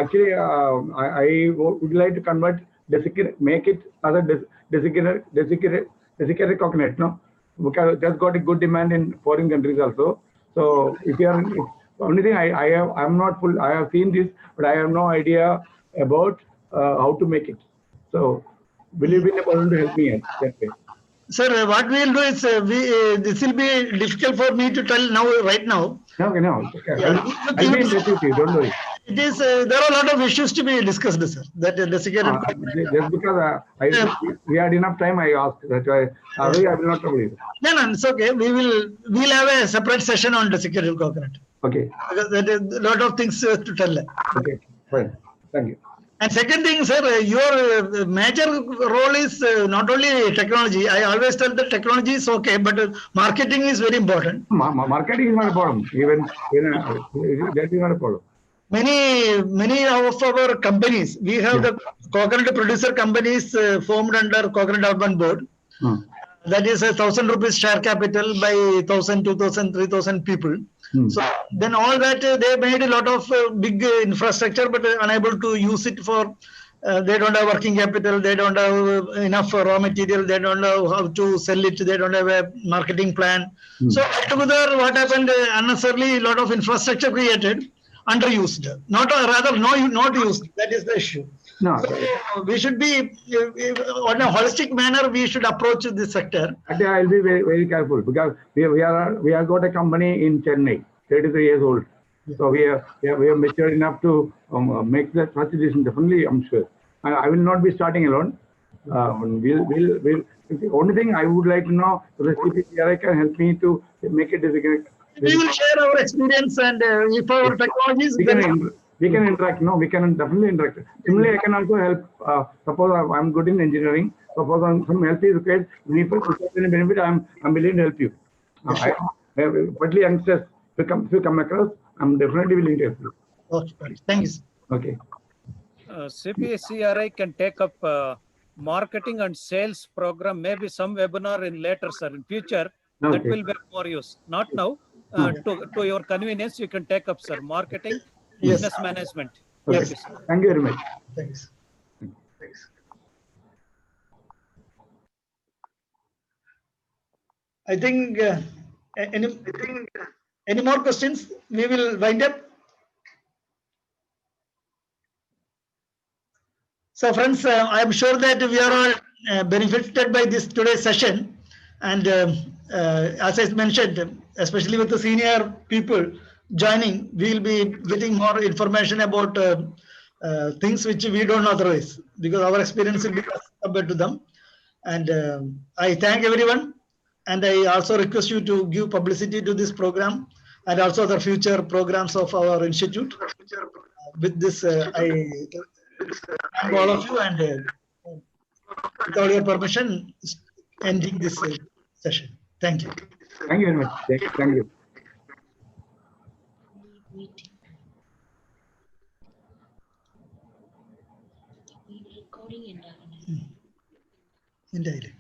actually, I would like to convert make it as a desiccated coconut, no? Because it has got a good demand in foreign countries also. So if you are, only thing I'm not full. I have seen this, but I have no idea about how to make it. So will you be able to help me that way? Sir, what we will do is this will be difficult for me to tell now, right now. No. I'll be in touch with you. Don't worry. It is there are a lot of issues to be discussed, sir. That desiccated. Just because we had enough time, I asked. That's why I will not trouble you. No, it's okay. We'll have a separate session on desiccated coconut. Okay. Because there is a lot of things to tell. Okay, fine. Thank you. And second thing, sir, your major role is not only technology. I always tell that technology is okay, but marketing is very important. Marketing is not a problem. Even that is not a problem. Many of our companies, we have the coconut producer companies formed under coconut development board. That is 1,000 rupees share capital by 1,000, 2,000, 3,000 people. So then all that they made a lot of big infrastructure, but unable to use it for. They don't have working capital. They don't have enough raw material. They don't know how to sell it. They don't have a marketing plan. So altogether, what happened? Unnecessarily, a lot of infrastructure created, underused. Not not used. That is the issue. No. So we should be on a holistic manner. We should approach this sector. I'll be very, very careful because we have got a company in Chennai, 33 years old. So we are mature enough to make that such decision. Definitely, I'm sure. I will not be starting alone. The only thing I would like to know if the CPCRI can help me to make a decision. We will share our experience, and if our technologies, we can interact. No, we can definitely interact. Similarly, I can also help. Suppose I'm good in engineering. Suppose some help is required. Any benefit, I'm willing to help you. Partly youngsters, if you come across, I'm definitely willing to help you. Okay, thank you. Okay. CPCRI can take up marketing and sales program, maybe some webinar in later, sir, in future. That will be more use. Not now. To your convenience, you can take up, sir, marketing, business management. Okay. Yes. Thank you very much. Thanks. I think any more questions? We will wind up. So friends, I am sure that we are all benefited by this today's session. And as I mentioned, especially with the senior people joining, we will be getting more information about things which we don't know otherwise, because our experience will be compared to them. And I thank everyone. And I also request you to give publicity to this program and also the future programs of our institute. With this, I thank all of you, and with all your permission, ending this session. Thank you. Thank you very much. Thank you. Entirely.